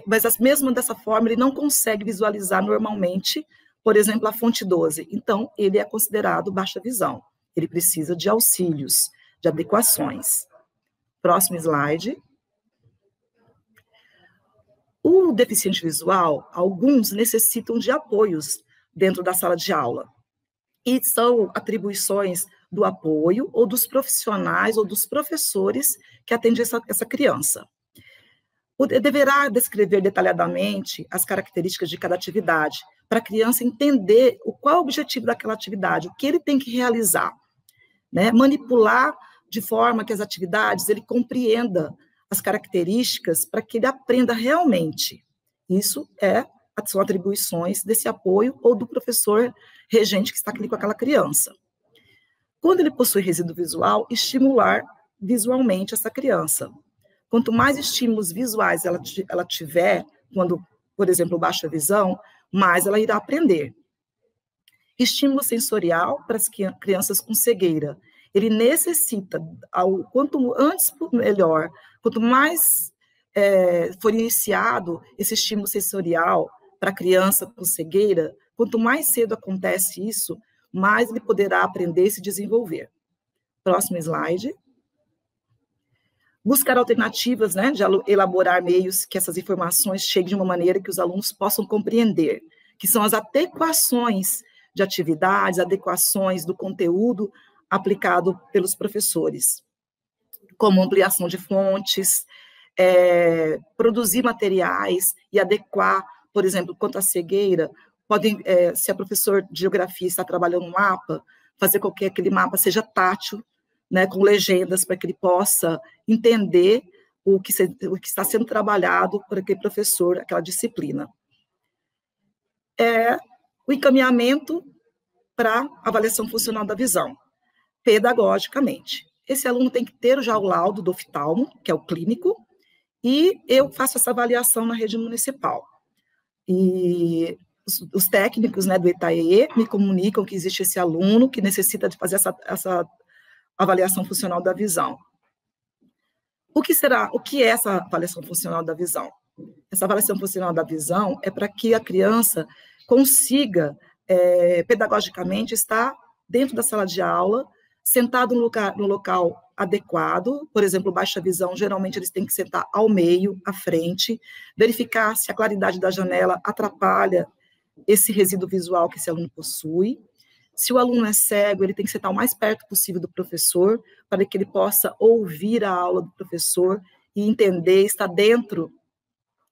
mas mesmo dessa forma, ele não consegue visualizar normalmente, por exemplo, a fonte 12. Então, ele é considerado baixa visão. Ele precisa de auxílios, de adequações. Próximo slide. O deficiente visual, alguns necessitam de apoios dentro da sala de aula. E são atribuições do apoio ou dos profissionais ou dos professores que atendem essa criança. Deverá descrever detalhadamente as características de cada atividade, para a criança entender qual é o objetivo daquela atividade, o que ele tem que realizar, né? Manipular de forma que as atividades ele compreenda as características para que ele aprenda realmente. Isso são atribuições desse apoio ou do professor regente que está ali com aquela criança. Quando ele possui resíduo visual, estimular visualmente essa criança. Quanto mais estímulos visuais ela tiver, quando, por exemplo, baixa visão, mais ela irá aprender. Estímulo sensorial para as crianças com cegueira. Ele necessita, quanto antes melhor, quanto mais for iniciado esse estímulo sensorial para a criança com cegueira, quanto mais cedo acontece isso, mais ele poderá aprender e se desenvolver. Próximo slide. Buscar alternativas, né, de elaborar meios que essas informações cheguem de uma maneira que os alunos possam compreender, que são as adequações de atividades, adequações do conteúdo aplicado pelos professores, como ampliação de fontes, produzir materiais e adequar, por exemplo, quanto à cegueira, se a professora de geografia está trabalhando um mapa, fazer com que aquele mapa seja tátil, né, com legendas, para que ele possa entender o que está sendo trabalhado por aquele professor, aquela disciplina. O encaminhamento para avaliação funcional da visão, pedagogicamente. Esse aluno tem que ter já o laudo do oftalmo, que é o clínico, e eu faço essa avaliação na rede municipal. E os técnicos, né, do ETAE me comunicam que existe esse aluno que necessita de fazer essa avaliação funcional da visão. O que é essa avaliação funcional da visão? Essa avaliação funcional da visão é para que a criança consiga, pedagogicamente, estar dentro da sala de aula, sentado no local adequado. Por exemplo, baixa visão, geralmente eles têm que sentar ao meio, à frente, verificar se a claridade da janela atrapalha esse resíduo visual que esse aluno possui. Se o aluno é cego, ele tem que sentar o mais perto possível do professor, para que ele possa ouvir a aula do professor e entender, estar dentro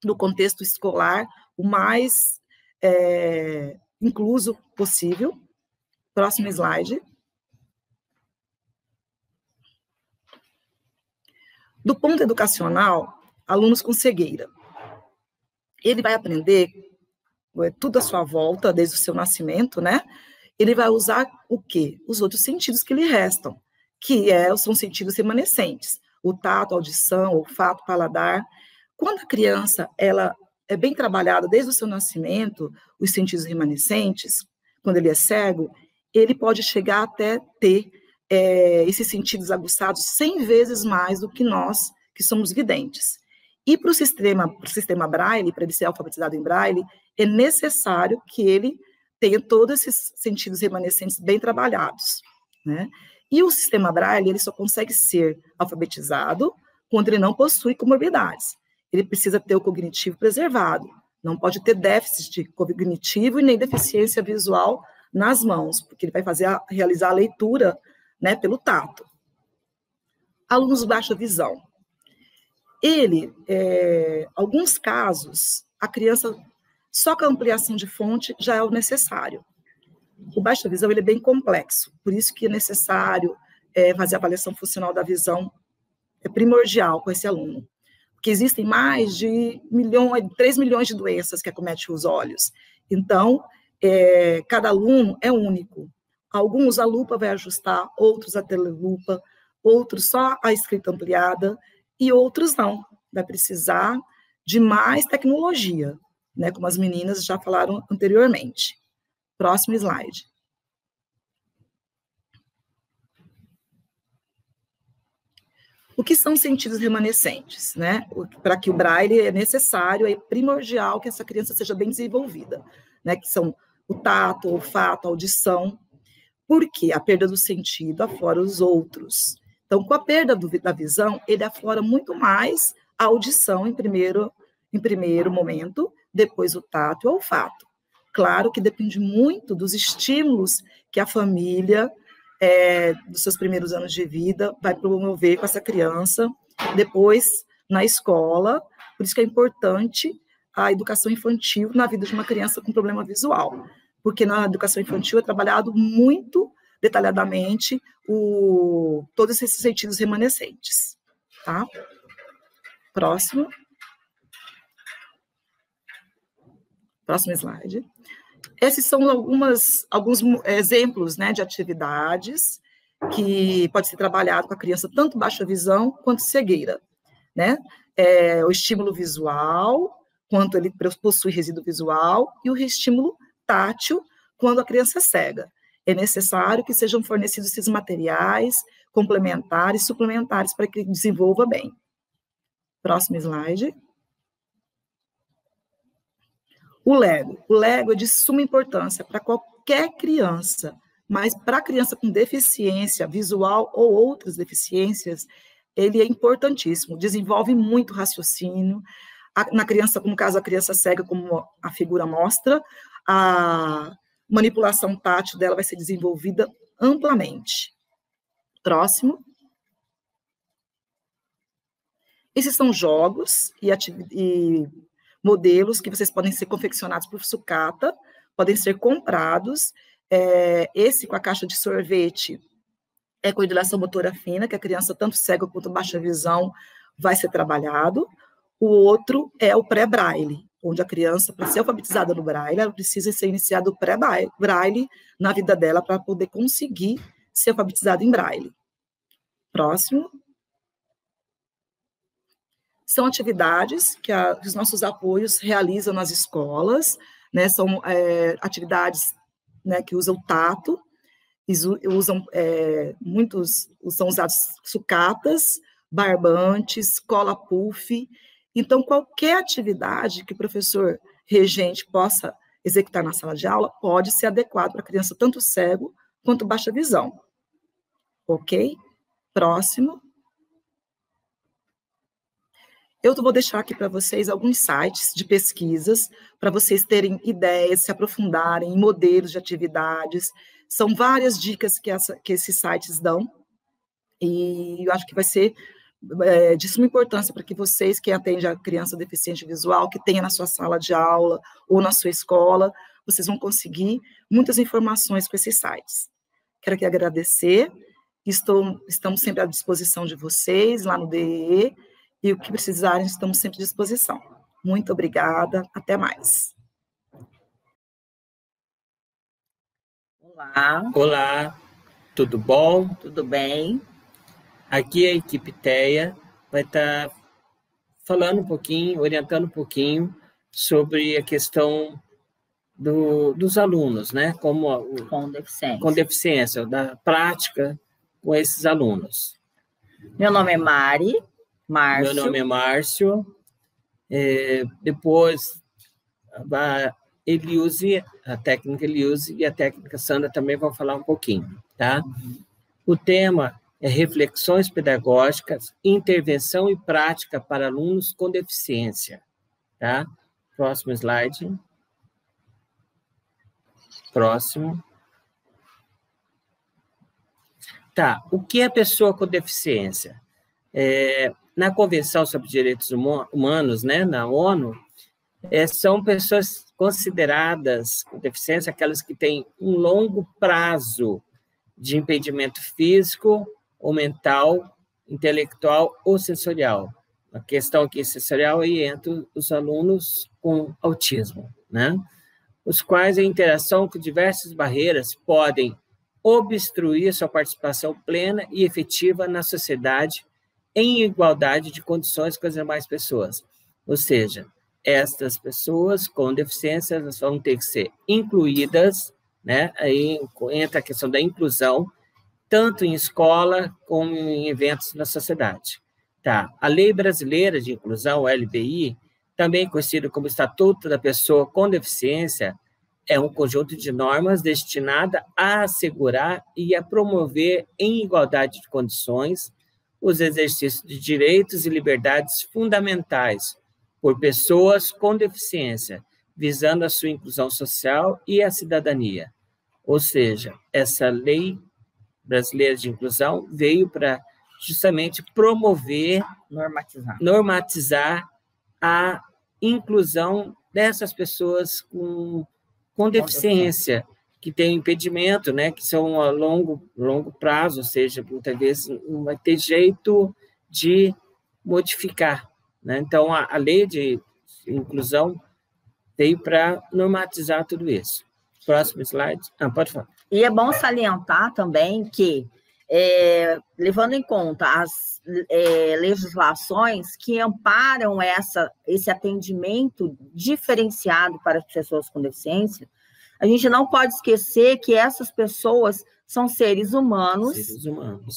do contexto escolar o mais incluso possível. Próximo slide. Do ponto educacional, alunos com cegueira. ele vai aprender tudo à sua volta, desde o seu nascimento, né? Ele vai usar o quê? Os outros sentidos que lhe restam, que são sentidos remanescentes. O tato, a audição, o olfato, o paladar. Quando a criança ela é bem trabalhada desde o seu nascimento, os sentidos remanescentes, quando ele é cego, ele pode chegar até ter esses sentidos aguçados 100 vezes mais do que nós, que somos videntes. E para o sistema Braille, para ele ser alfabetizado em Braille, é necessário que ele tenha todos esses sentidos remanescentes bem trabalhados, né? E o sistema Braille, ele só consegue ser alfabetizado quando ele não possui comorbidades. Ele precisa ter o cognitivo preservado, não pode ter déficit cognitivo e nem deficiência visual nas mãos, porque ele vai realizar a leitura, né, pelo tato. Alunos de baixa visão. Alguns casos, a criança, só com a ampliação de fonte já é o necessário. O baixa visão ele é bem complexo, por isso que é necessário fazer a avaliação funcional da visão, é primordial com esse aluno. Porque existem mais de 3 milhões de doenças que acometem os olhos. Então, cada aluno é único. Alguns a lupa vai ajustar, outros a telelupa, outros só a escrita ampliada, e outros não. Vai precisar de mais tecnologia, né, como as meninas já falaram anteriormente. Próximo slide. O que são sentidos remanescentes, né? Para que o Braille é necessário, é primordial que essa criança seja bem desenvolvida, né? Que são o tato, o olfato, a audição, porque a perda do sentido aflora os outros. Então, com a perda da visão, ele aflora muito mais a audição em primeiro momento, depois o tato e o olfato. Claro que depende muito dos estímulos que a família, dos seus primeiros anos de vida, vai promover com essa criança, depois na escola. Por isso que é importante a educação infantil na vida de uma criança com problema visual, porque na educação infantil é trabalhado muito detalhadamente todos esses sentidos remanescentes. Tá? Próximo slide. Esses são alguns exemplos, né, de atividades que pode ser trabalhado com a criança, tanto baixa visão quanto cegueira, né? O estímulo visual, quanto ele possui resíduo visual, e o estímulo tátil, quando a criança é cega. É necessário que sejam fornecidos esses materiais complementares, suplementares, para que ele desenvolva bem. Próximo slide. O Lego é de suma importância para qualquer criança, mas para a criança com deficiência visual ou outras deficiências, ele é importantíssimo, desenvolve muito raciocínio. Na criança, no caso, a criança cega, como a figura mostra, a manipulação tátil dela vai ser desenvolvida amplamente. Próximo. Esses são jogos e modelos que vocês podem ser confeccionados por sucata, podem ser comprados. Esse com a caixa de sorvete é coordenação motora fina, que a criança, tanto cega quanto baixa visão, vai ser trabalhado. O outro é o pré-braille, onde a criança, para ser alfabetizada no braille, ela precisa ser iniciada o pré-braille na vida dela para poder conseguir ser alfabetizada em braille. Próximo. São atividades que os nossos apoios realizam nas escolas, né? São atividades, né, que usam o tato, são usados sucatas, barbantes, cola puff. Então, qualquer atividade que o professor regente possa executar na sala de aula pode ser adequado para a criança tanto cego quanto baixa visão. Ok? Próximo. Eu vou deixar aqui para vocês alguns sites de pesquisas, para vocês terem ideias, se aprofundarem em modelos de atividades. São várias dicas que esses sites dão, e eu acho que vai ser de suma importância para que vocês, que atendem a criança deficiente visual, que tenha na sua sala de aula ou na sua escola, vocês vão conseguir muitas informações com esses sites. Quero aqui agradecer, estamos sempre à disposição de vocês, lá no DEE, e o que precisarem, estamos sempre à disposição. Muito obrigada, até mais. Olá. Olá, tudo bom? Tudo bem. Aqui a equipe TEA vai estar falando um pouquinho, orientando um pouquinho sobre a questão dos alunos, né? Com deficiência, da prática com esses alunos. Meu nome é Márcio. Meu nome é Márcio. Depois, a Eliuse, a técnica Eliuse e a técnica Sandra também vão falar um pouquinho, tá? O tema é reflexões pedagógicas, intervenção e prática para alunos com deficiência, tá? Próximo slide. Próximo. Tá, o que é pessoa com deficiência? Na Convenção sobre Direitos Humanos, né, na ONU, são pessoas consideradas com deficiência aquelas que têm um longo prazo de impedimento físico ou mental, intelectual ou sensorial. A questão aqui sensorial aí entra os alunos com autismo, né? Os quais a interação com diversas barreiras podem obstruir sua participação plena e efetiva na sociedade em igualdade de condições com as demais pessoas. Ou seja, estas pessoas com deficiência elas vão ter que ser incluídas, né? Aí entra a questão da inclusão, tanto em escola como em eventos na sociedade. Tá. A Lei Brasileira de Inclusão, o LBI, também conhecido como Estatuto da Pessoa com Deficiência, é um conjunto de normas destinada a assegurar e a promover em igualdade de condições os exercícios de direitos e liberdades fundamentais por pessoas com deficiência, visando a sua inclusão social e a cidadania. Ou seja, essa Lei Brasileira de Inclusão veio para justamente promover, normatizar a inclusão dessas pessoas com deficiência, que têm impedimento, né, que são a longo prazo, ou seja, muitas vezes não vai ter jeito de modificar, né? Então, a lei de inclusão veio para normatizar tudo isso. Próximo slide. Pode falar. E é bom salientar também que, levando em conta as legislações que amparam esse atendimento diferenciado para as pessoas com deficiência, a gente não pode esquecer que essas pessoas são seres humanos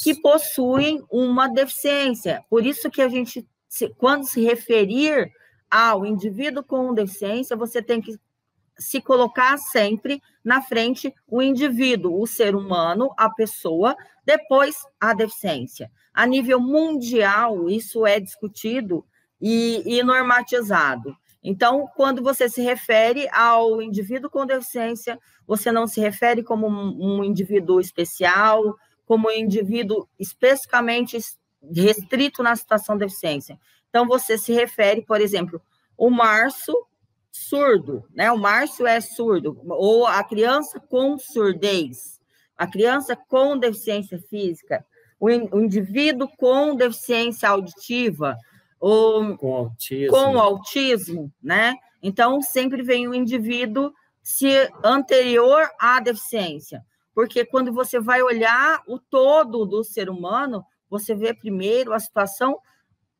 que possuem uma deficiência. Por isso que a gente, quando se referir ao indivíduo com deficiência, você tem que se colocar sempre na frente o indivíduo, o ser humano, a pessoa, depois a deficiência. A nível mundial, isso é discutido e normatizado. Então, quando você se refere ao indivíduo com deficiência, você não se refere como um indivíduo especial, como um indivíduo especificamente restrito na situação de deficiência. Então, você se refere, por exemplo, o Márcio surdo, né? O Márcio é surdo, ou a criança com surdez, a criança com deficiência física, o indivíduo com deficiência auditiva, ou com autismo, né? Então, sempre vem o indivíduo anterior à deficiência, porque quando você vai olhar o todo do ser humano, você vê primeiro a situação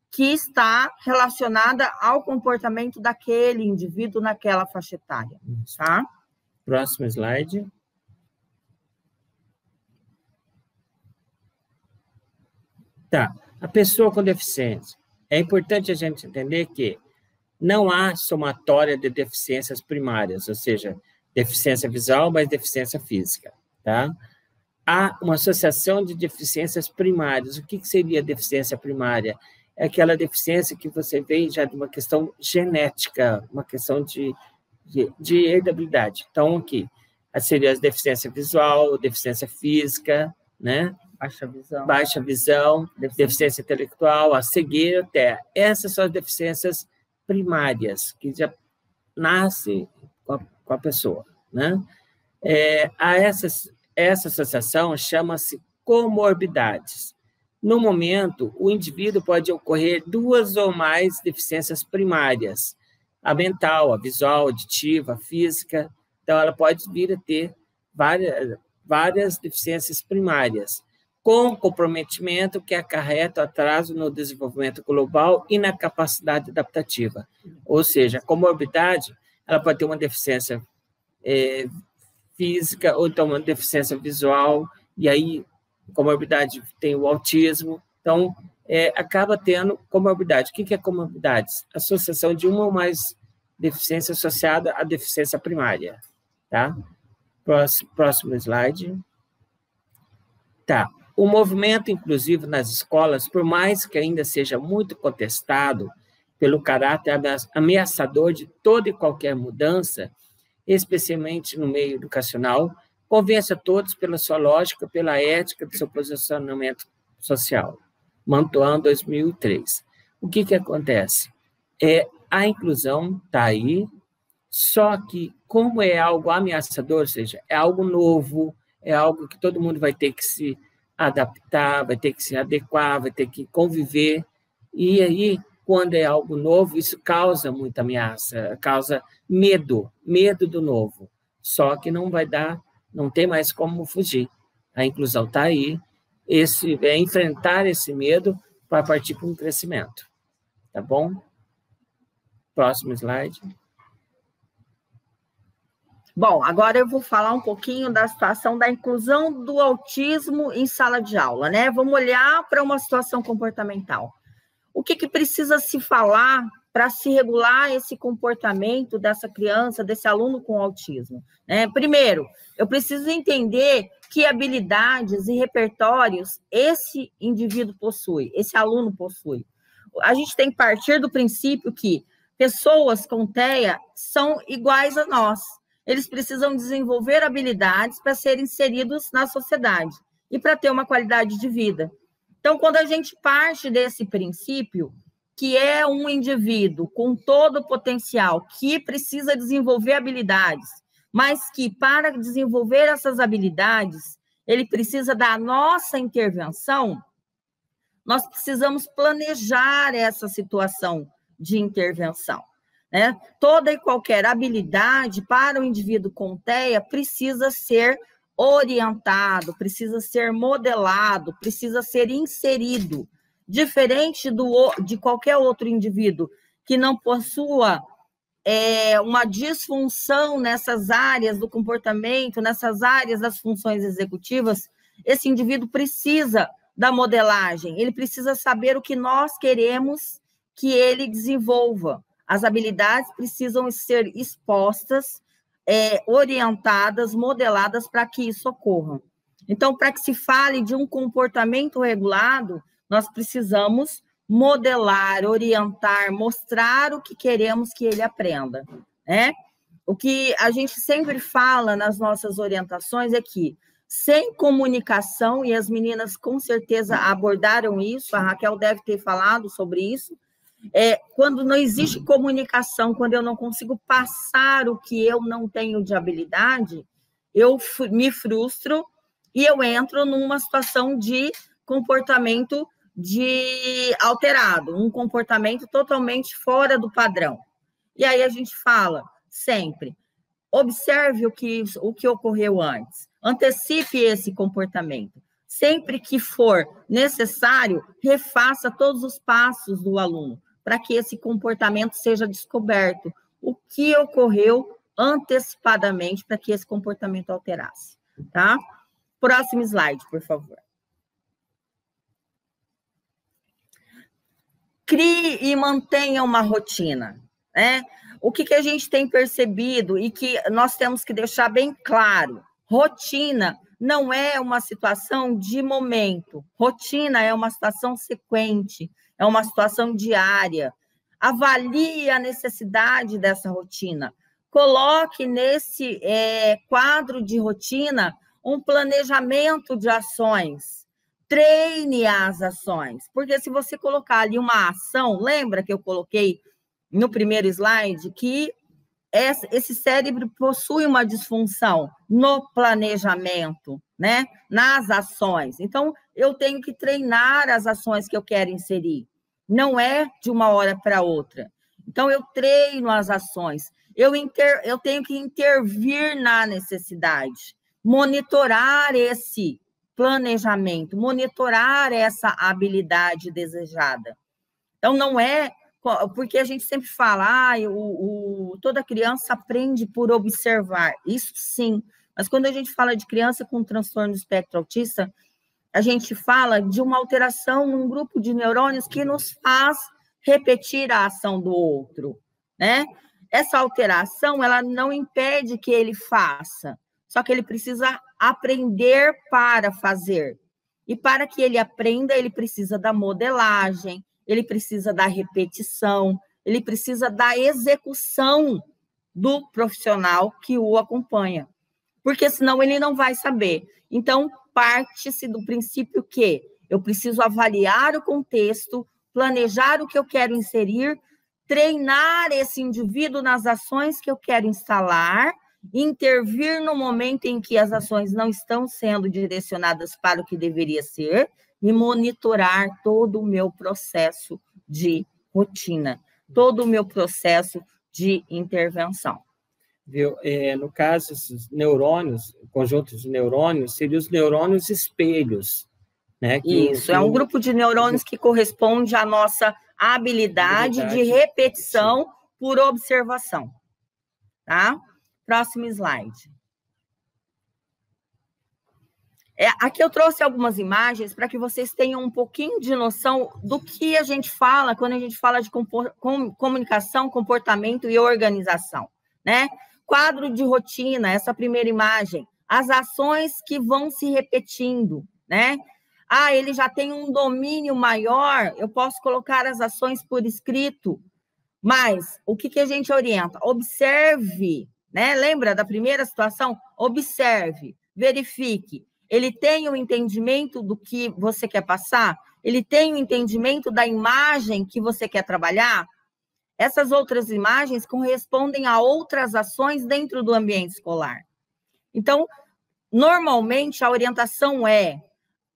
que está relacionada ao comportamento daquele indivíduo naquela faixa etária, tá? Próximo slide. Tá, a pessoa com deficiência. É importante a gente entender que não há somatória de deficiências primárias, ou seja, deficiência visual mais deficiência física, tá? Há uma associação de deficiências primárias. O que seria deficiência primária? É aquela deficiência que você vê já de uma questão genética, uma questão de herdabilidade. Então, aqui, seria a deficiência visual, deficiência física, né? Baixa visão, deficiência intelectual, a cegueira até. Essas são as deficiências primárias, que já nascem com a pessoa, né? Essa associação chama-se comorbidades. No momento, o indivíduo pode ocorrer 2 ou mais deficiências primárias, a mental, a visual, a auditiva, a física. Então, ela pode vir a ter várias deficiências primárias, com comprometimento que acarreta atraso no desenvolvimento global e na capacidade adaptativa. Ou seja, a comorbidade, ela pode ter uma deficiência física ou então uma deficiência visual, e aí comorbidade tem o autismo. Então, acaba tendo comorbidade. O que é comorbidade? Associação de uma ou mais deficiência associada à deficiência primária. Tá? Próximo slide. Tá. O movimento inclusivo nas escolas, por mais que ainda seja muito contestado pelo caráter ameaçador de toda e qualquer mudança, especialmente no meio educacional, convence a todos pela sua lógica, pela ética do seu posicionamento social. Mantoan, 2003. O que acontece? A inclusão está aí, só que como é algo ameaçador, ou seja, é algo novo, é algo que todo mundo vai ter que se adaptar, vai ter que se adequar, vai ter que conviver, e aí, quando é algo novo, isso causa muita ameaça, causa medo do novo, só que não vai dar, não tem mais como fugir. A inclusão está aí, enfrentar esse medo para partir para um crescimento. Tá bom? Próximo slide. Bom, agora eu vou falar um pouquinho da situação da inclusão do autismo em sala de aula, né? Vamos olhar para uma situação comportamental. O que precisa se falar para se regular esse comportamento dessa criança, desse aluno com autismo? Primeiro, eu preciso entender que habilidades e repertórios esse indivíduo possui, esse aluno possui. A gente tem que partir do princípio que pessoas com TEA são iguais a nós. Eles precisam desenvolver habilidades para serem inseridos na sociedade e para ter uma qualidade de vida. Então, quando a gente parte desse princípio, que é um indivíduo com todo o potencial, que precisa desenvolver habilidades, mas que para desenvolver essas habilidades, ele precisa da nossa intervenção, nós precisamos planejar essa situação de intervenção. Toda e qualquer habilidade para o indivíduo com TEA precisa ser orientado, precisa ser modelado, precisa ser inserido, diferente de qualquer outro indivíduo que não possua uma disfunção nessas áreas do comportamento, nessas áreas das funções executivas. Esse indivíduo precisa da modelagem, ele precisa saber o que nós queremos que ele desenvolva. As habilidades precisam ser expostas, orientadas, modeladas para que isso ocorra. Então, para que se fale de um comportamento regulado, nós precisamos modelar, orientar, mostrar o que queremos que ele aprenda. O que a gente sempre fala nas nossas orientações é que, sem comunicação, e as meninas com certeza abordaram isso, a Raquel deve ter falado sobre isso, quando não existe comunicação, quando eu não consigo passar o que eu não tenho de habilidade, eu me frustro e eu entro numa situação de comportamento alterado, um comportamento totalmente fora do padrão. E aí a gente fala sempre, observe o que ocorreu antes, antecipe esse comportamento. Sempre que for necessário, refaça todos os passos do aluno, para que esse comportamento seja descoberto. O que ocorreu antecipadamente para que esse comportamento alterasse. Tá? Próximo slide, por favor. Crie e mantenha uma rotina. O que a gente tem percebido e que nós temos que deixar bem claro, rotina não é uma situação de momento, rotina é uma situação sequente, é uma situação diária. Avalie a necessidade dessa rotina. Coloque nesse quadro de rotina um planejamento de ações. Treine as ações. Porque se você colocar ali uma ação, lembra que eu coloquei no primeiro slide que esse cérebro possui uma disfunção no planejamento, nas ações. Então, eu tenho que treinar as ações que eu quero inserir. Não é de uma hora para outra. Então, eu treino as ações, eu tenho que intervir na necessidade, monitorar esse planejamento, monitorar essa habilidade desejada. Então, não é porque a gente sempre fala, toda criança aprende por observar, isso sim, mas quando a gente fala de criança com transtorno do espectro autista, a gente fala de uma alteração num grupo de neurônios que nos faz repetir a ação do outro, né? Essa alteração, ela não impede que ele faça, só que ele precisa aprender para fazer. E para que ele aprenda, ele precisa da modelagem, ele precisa da repetição, ele precisa da execução do profissional que o acompanha, porque senão ele não vai saber. Então, parte-se do princípio que eu preciso avaliar o contexto, planejar o que eu quero inserir, treinar esse indivíduo nas ações que eu quero instalar, intervir no momento em que as ações não estão sendo direcionadas para o que deveria ser, e monitorar todo o meu processo de rotina, todo o meu processo de intervenção. Viu? No caso, esses neurônios, conjuntos de neurônios, seriam os neurônios espelhos, né? Isso, é um grupo de neurônios que corresponde à nossa habilidade de repetição por observação. Tá? Próximo slide. Aqui eu trouxe algumas imagens para que vocês tenham um pouquinho de noção do que a gente fala quando a gente fala de comunicação, comportamento e organização, né? Quadro de rotina, essa primeira imagem, as ações que vão se repetindo, né? Ele já tem um domínio maior, eu posso colocar as ações por escrito, mas o que a gente orienta? Observe, né? Lembra da primeira situação? Observe, verifique. Ele tem o entendimento do que você quer passar? Ele tem o entendimento da imagem que você quer trabalhar? Essas outras imagens correspondem a outras ações dentro do ambiente escolar. Então, normalmente, a orientação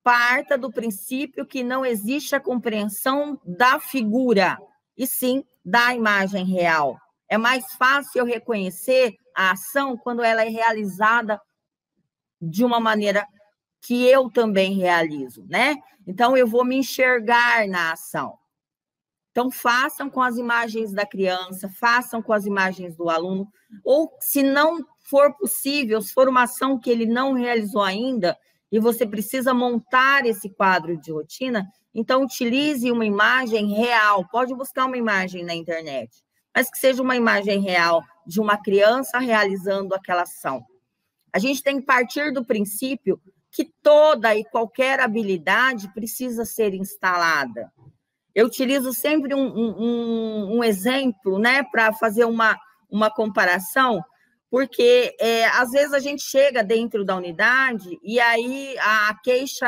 parta do princípio que não existe a compreensão da figura, e sim da imagem real. É mais fácil eu reconhecer a ação quando ela é realizada de uma maneira que eu também realizo, né? Então, eu vou me enxergar na ação. Então, façam com as imagens da criança, façam com as imagens do aluno, ou, se não for possível, se for uma ação que ele não realizou ainda, e você precisa montar esse quadro de rotina, então, utilize uma imagem real. Pode buscar uma imagem na internet, mas que seja uma imagem real de uma criança realizando aquela ação. A gente tem que partir do princípio que toda e qualquer habilidade precisa ser instalada. Eu utilizo sempre um exemplo, né, para fazer uma comparação, porque às vezes a gente chega dentro da unidade e aí a queixa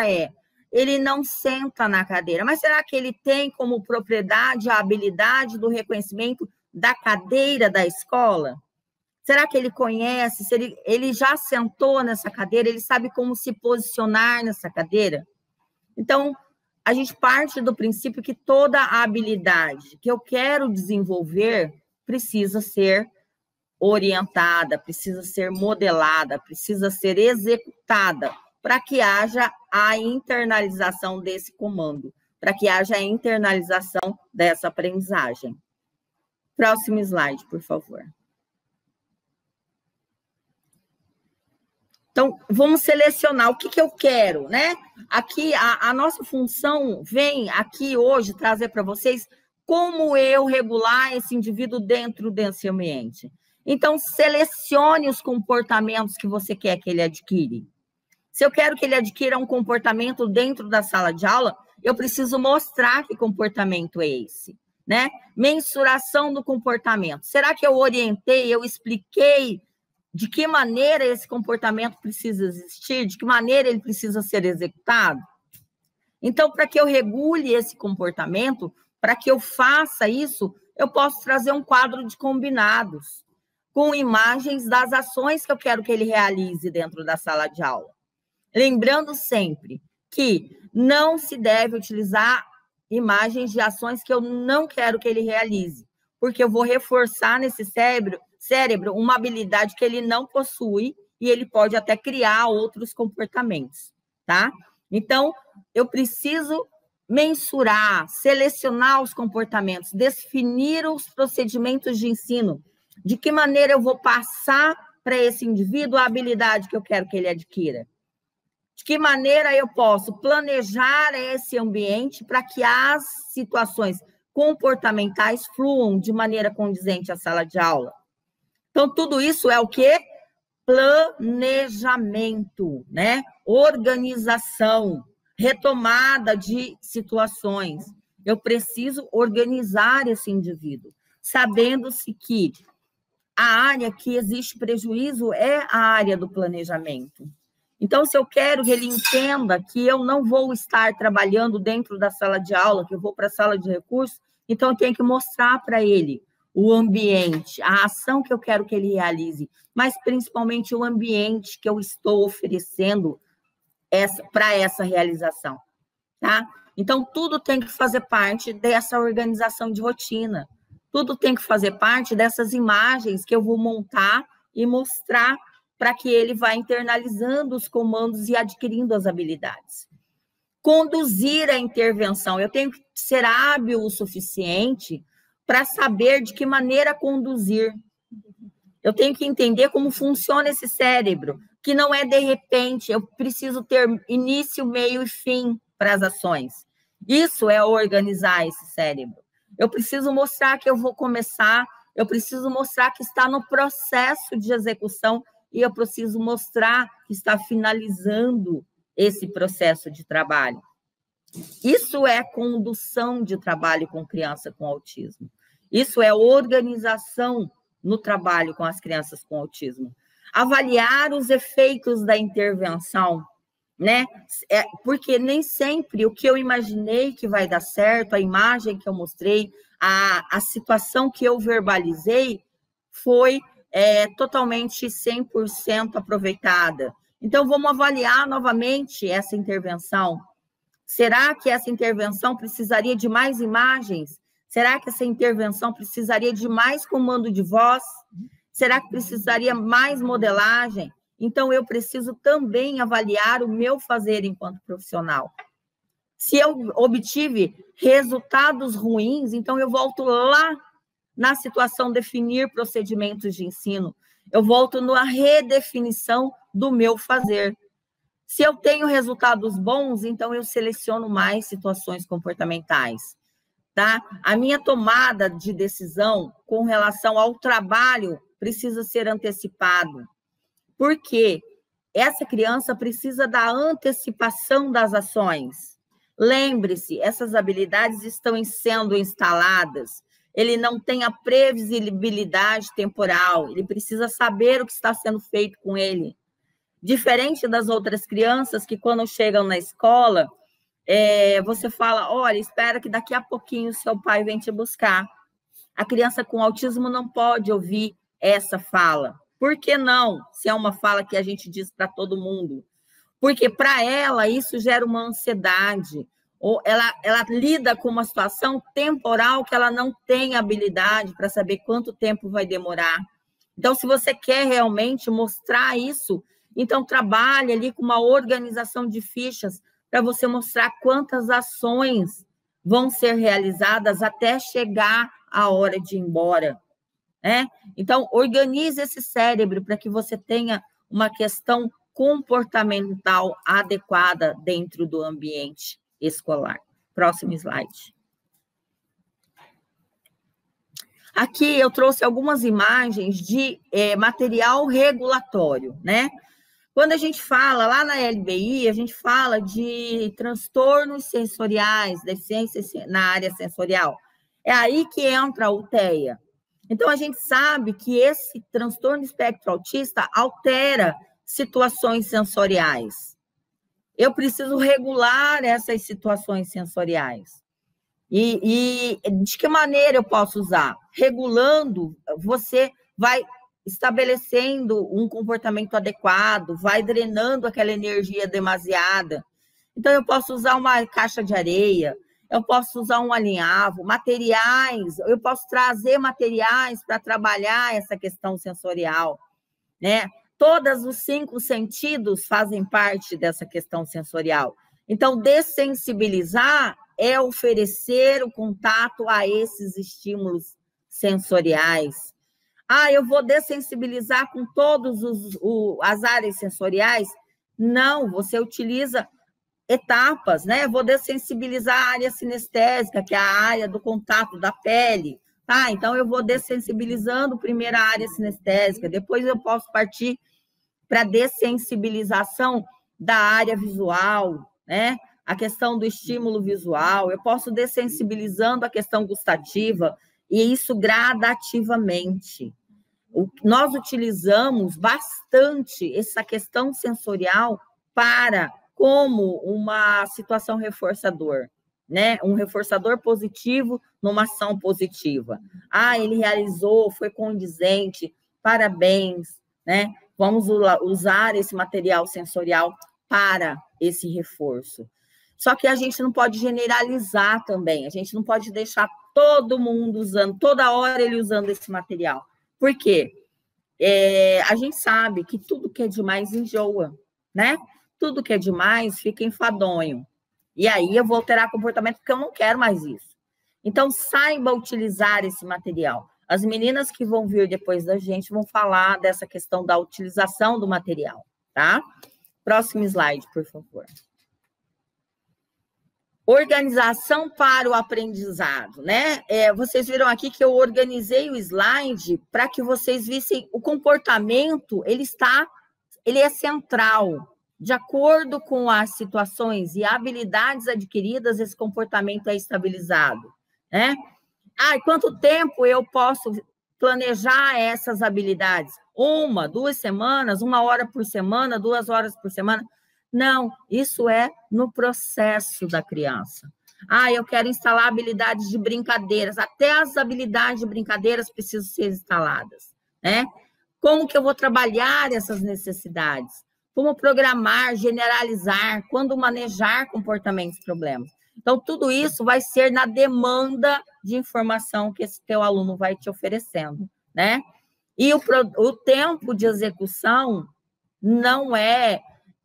ele não senta na cadeira, mas será que ele tem como propriedade a habilidade do reconhecimento da cadeira da escola? Será que ele conhece? Se ele já sentou nessa cadeira? Ele sabe como se posicionar nessa cadeira? Então, a gente parte do princípio que toda a habilidade que eu quero desenvolver precisa ser orientada, precisa ser modelada, precisa ser executada para que haja a internalização desse comando, para que haja a internalização dessa aprendizagem. Próximo slide, por favor. Então, vamos selecionar o que eu quero, né? Aqui, a nossa função vem aqui hoje trazer para vocês como eu regular esse indivíduo dentro desse ambiente. Então, selecione os comportamentos que você quer que ele adquire. Se eu quero que ele adquira um comportamento dentro da sala de aula, eu preciso mostrar que comportamento é esse, né? Mensuração do comportamento. Será que eu orientei, eu expliquei de que maneira esse comportamento precisa existir, de que maneira ele precisa ser executado? Então, para que eu regule esse comportamento, para que eu faça isso, eu posso trazer um quadro de combinados, com imagens das ações que eu quero que ele realize dentro da sala de aula. Lembrando sempre que não se deve utilizar imagens de ações que eu não quero que ele realize, porque eu vou reforçar nesse cérebro uma habilidade que ele não possui e ele pode até criar outros comportamentos, tá? Então, eu preciso mensurar, selecionar os comportamentos, definir os procedimentos de ensino, de que maneira eu vou passar para esse indivíduo a habilidade que eu quero que ele adquira. De que maneira eu posso planejar esse ambiente para que as situações comportamentais fluam de maneira condizente à sala de aula. Então, tudo isso é o quê? Planejamento, né? Organização, retomada de situações. Eu preciso organizar esse indivíduo, sabendo-se que a área que existe prejuízo é a área do planejamento. Então, se eu quero que ele entenda que eu não vou estar trabalhando dentro da sala de aula, que eu vou para a sala de recursos, então eu tenho que mostrar para ele o ambiente, a ação que eu quero que ele realize, mas principalmente o ambiente que eu estou oferecendo para essa realização, tá? Então, tudo tem que fazer parte dessa organização de rotina. Tudo tem que fazer parte dessas imagens que eu vou montar e mostrar para que ele vá internalizando os comandos e adquirindo as habilidades. Conduzir a intervenção. Eu tenho que ser hábil o suficiente para saber de que maneira conduzir. Eu tenho que entender como funciona esse cérebro, que não é de repente, eu preciso ter início, meio e fim para as ações. Isso é organizar esse cérebro. Eu preciso mostrar que eu vou começar, eu preciso mostrar que está no processo de execução e eu preciso mostrar que está finalizando esse processo de trabalho. Isso é condução de trabalho com criança com autismo. Isso é organização no trabalho com as crianças com autismo. Avaliar os efeitos da intervenção, né? Porque nem sempre o que eu imaginei que vai dar certo, a imagem que eu mostrei, a situação que eu verbalizei foi totalmente 100% aproveitada. Então, vamos avaliar novamente essa intervenção. Será que essa intervenção precisaria de mais imagens? Será que essa intervenção precisaria de mais comando de voz? Será que precisaria mais modelagem? Então, eu preciso também avaliar o meu fazer enquanto profissional. Se eu obtive resultados ruins, então eu volto lá na situação definir procedimentos de ensino. Eu volto na redefinição do meu fazer. Se eu tenho resultados bons, então eu seleciono mais situações comportamentais, tá? A minha tomada de decisão com relação ao trabalho precisa ser antecipado. Por quê? Essa criança precisa da antecipação das ações. Lembre-se, essas habilidades estão sendo instaladas. Ele não tem a previsibilidade temporal. Ele precisa saber o que está sendo feito com ele. Diferente das outras crianças que, quando chegam na escola, você fala, olha, espera que daqui a pouquinho seu pai vem te buscar. A criança com autismo não pode ouvir essa fala. Por que não? Se é uma fala que a gente diz para todo mundo. Porque para ela isso gera uma ansiedade. Ou ela lida com uma situação temporal que ela não tem habilidade para saber quanto tempo vai demorar. Então, se você quer realmente mostrar isso, então trabalhe ali com uma organização de fichas para você mostrar quantas ações vão ser realizadas até chegar a hora de ir embora. Então, organize esse cérebro para que você tenha uma questão comportamental adequada dentro do ambiente escolar. Próximo slide. Aqui eu trouxe algumas imagens de material regulatório, né? Quando a gente fala, lá na LBI, a gente fala de transtornos sensoriais, deficiências na área sensorial. É aí que entra a UTEA. Então, a gente sabe que esse transtorno espectro autista altera situações sensoriais. Eu preciso regular essas situações sensoriais. E de que maneira eu posso usar? Regulando, você vai estabelecendo um comportamento adequado, vai drenando aquela energia demasiada. Então, eu posso usar uma caixa de areia, eu posso usar um alinhavo, materiais, eu posso trazer materiais para trabalhar essa questão sensorial, né? Todos os 5 sentidos fazem parte dessa questão sensorial. Então, dessensibilizar é oferecer o contato a esses estímulos sensoriais. Eu vou dessensibilizar com todas as áreas sensoriais? Não, você utiliza etapas, né? Vou dessensibilizar a área sinestésica, que é a área do contato da pele, tá? Então, eu vou dessensibilizando primeiro a área sinestésica, depois eu posso partir para dessensibilização da área visual, né? A questão do estímulo visual, eu posso dessensibilizando a questão gustativa, e isso gradativamente. Nós utilizamos bastante essa questão sensorial como uma situação reforçador, né? Um reforçador positivo numa ação positiva. Ele realizou, foi condizente, parabéns, né? Vamos usar esse material sensorial para esse reforço. Só que a gente não pode generalizar também, a gente não pode deixar todo mundo usando, toda hora ele usando esse material. Por quê? A gente sabe que tudo que é demais enjoa, né? Tudo que é demais fica enfadonho. E aí eu vou alterar comportamento porque eu não quero mais isso. Então, saiba utilizar esse material. As meninas que vão vir depois da gente vão falar dessa questão da utilização do material, tá? Próximo slide, por favor. Organização para o aprendizado, né? Vocês viram aqui que eu organizei o slide para que vocês vissem o comportamento, ele é central. De acordo com as situações e habilidades adquiridas, esse comportamento é estabilizado, né? Quanto tempo eu posso planejar essas habilidades? 1, 2 semanas, 1 hora por semana, 2 horas por semana? Não, isso é no processo da criança. Eu quero instalar habilidades de brincadeiras. Até as habilidades de brincadeiras precisam ser instaladas, né? Como que eu vou trabalhar essas necessidades? Como programar, generalizar, quando manejar comportamentos e problemas. Então, tudo isso vai ser na demanda de informação que esse teu aluno vai te oferecendo, né? E o tempo de execução não é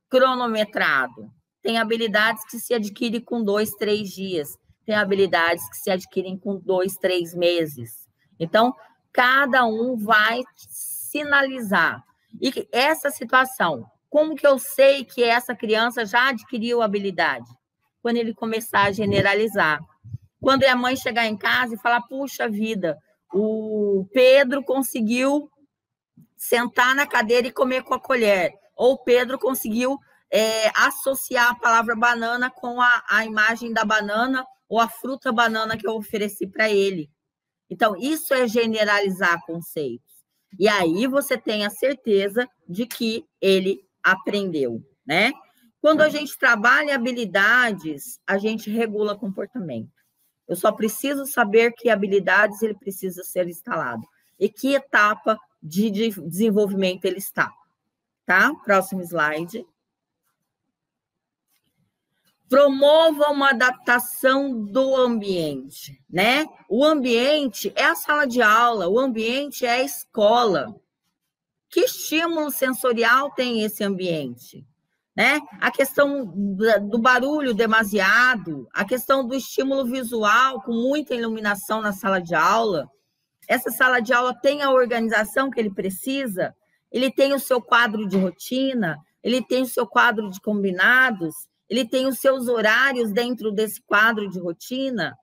cronometrado. Tem habilidades que se adquirem com 2, 3 dias. Tem habilidades que se adquirem com 2, 3 meses. Então, cada um vai sinalizar. E essa situação, como que eu sei que essa criança já adquiriu habilidade? Quando ele começar a generalizar. Quando a mãe chegar em casa e falar, puxa vida, o Pedro conseguiu sentar na cadeira e comer com a colher. Ou o Pedro conseguiu associar a palavra banana com a imagem da banana ou a fruta banana que eu ofereci para ele. Então, isso é generalizar conceitos. E aí você tem a certeza de que ele aprendeu, né? Quando a gente trabalha habilidades, a gente regula comportamento. Eu só preciso saber que habilidades ele precisa ser instalado e que etapa de desenvolvimento ele está, tá? Próximo slide. Promova uma adaptação do ambiente, né? O ambiente é a sala de aula, o ambiente é a escola. Que estímulo sensorial tem esse ambiente? Né? A questão do barulho demasiado, a questão do estímulo visual com muita iluminação na sala de aula. Essa sala de aula tem a organização que ele precisa, ele tem o seu quadro de rotina, ele tem o seu quadro de combinados, ele tem os seus horários dentro desse quadro de rotina,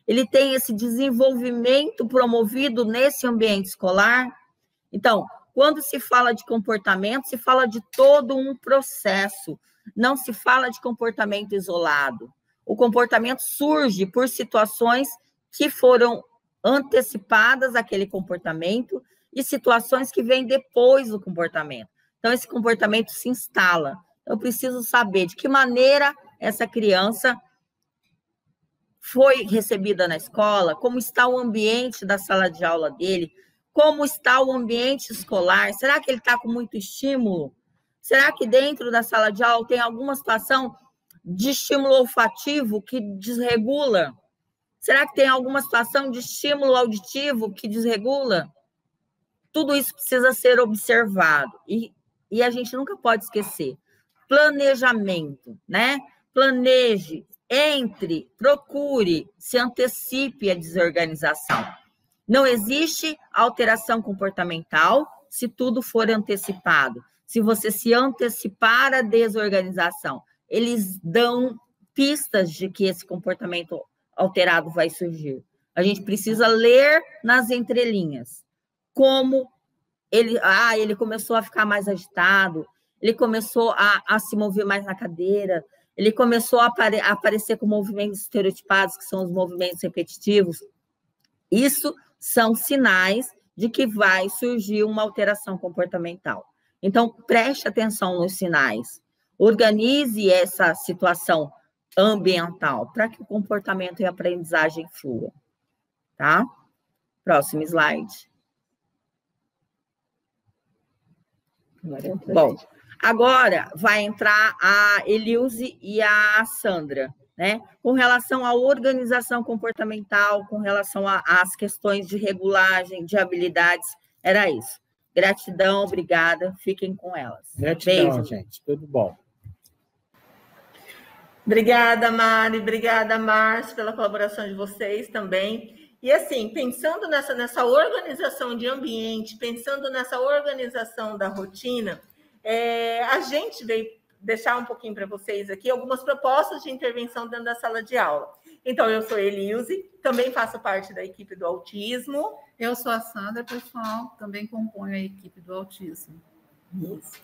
ele tem esse desenvolvimento promovido nesse ambiente escolar. Então, quando se fala de comportamento, se fala de todo um processo, não se fala de comportamento isolado. O comportamento surge por situações que foram antecipadas àquele comportamento e situações que vêm depois do comportamento. Então, esse comportamento se instala. Eu preciso saber de que maneira essa criança foi recebida na escola, como está o ambiente da sala de aula dele, como está o ambiente escolar? Será que ele está com muito estímulo? Será que dentro da sala de aula tem alguma situação de estímulo olfativo que desregula? Será que tem alguma situação de estímulo auditivo que desregula? Tudo isso precisa ser observado. E a gente nunca pode esquecer. Planejamento, né? Planeje, entre, procure, se antecipe a desorganização. Não existe alteração comportamental se tudo for antecipado. Se você se antecipar à desorganização, eles dão pistas de que esse comportamento alterado vai surgir. A gente precisa ler nas entrelinhas como ele começou a ficar mais agitado, ele começou a se mover mais na cadeira, ele começou a aparecer com movimentos estereotipados, que são os movimentos repetitivos. Isso são sinais de que vai surgir uma alteração comportamental. Então, preste atenção nos sinais. Organize essa situação ambiental para que o comportamento e a aprendizagem fluam. Tá? Próximo slide. Bom, agora vai entrar a Elilze e a Sandra, né? Com relação à organização comportamental, com relação às questões de regulagem, de habilidades, era isso. Gratidão, obrigada, fiquem com elas. Gratidão, beijo, gente, tudo bom. Obrigada, Mari, obrigada, Márcio, pela colaboração de vocês também. E assim, pensando nessa organização de ambiente, pensando nessa organização da rotina, a gente veio deixar um pouquinho para vocês aqui algumas propostas de intervenção dentro da sala de aula. Então, eu sou Elilze, também faço parte da equipe do autismo. Eu sou a Sandra, pessoal, também componho a equipe do autismo. Isso.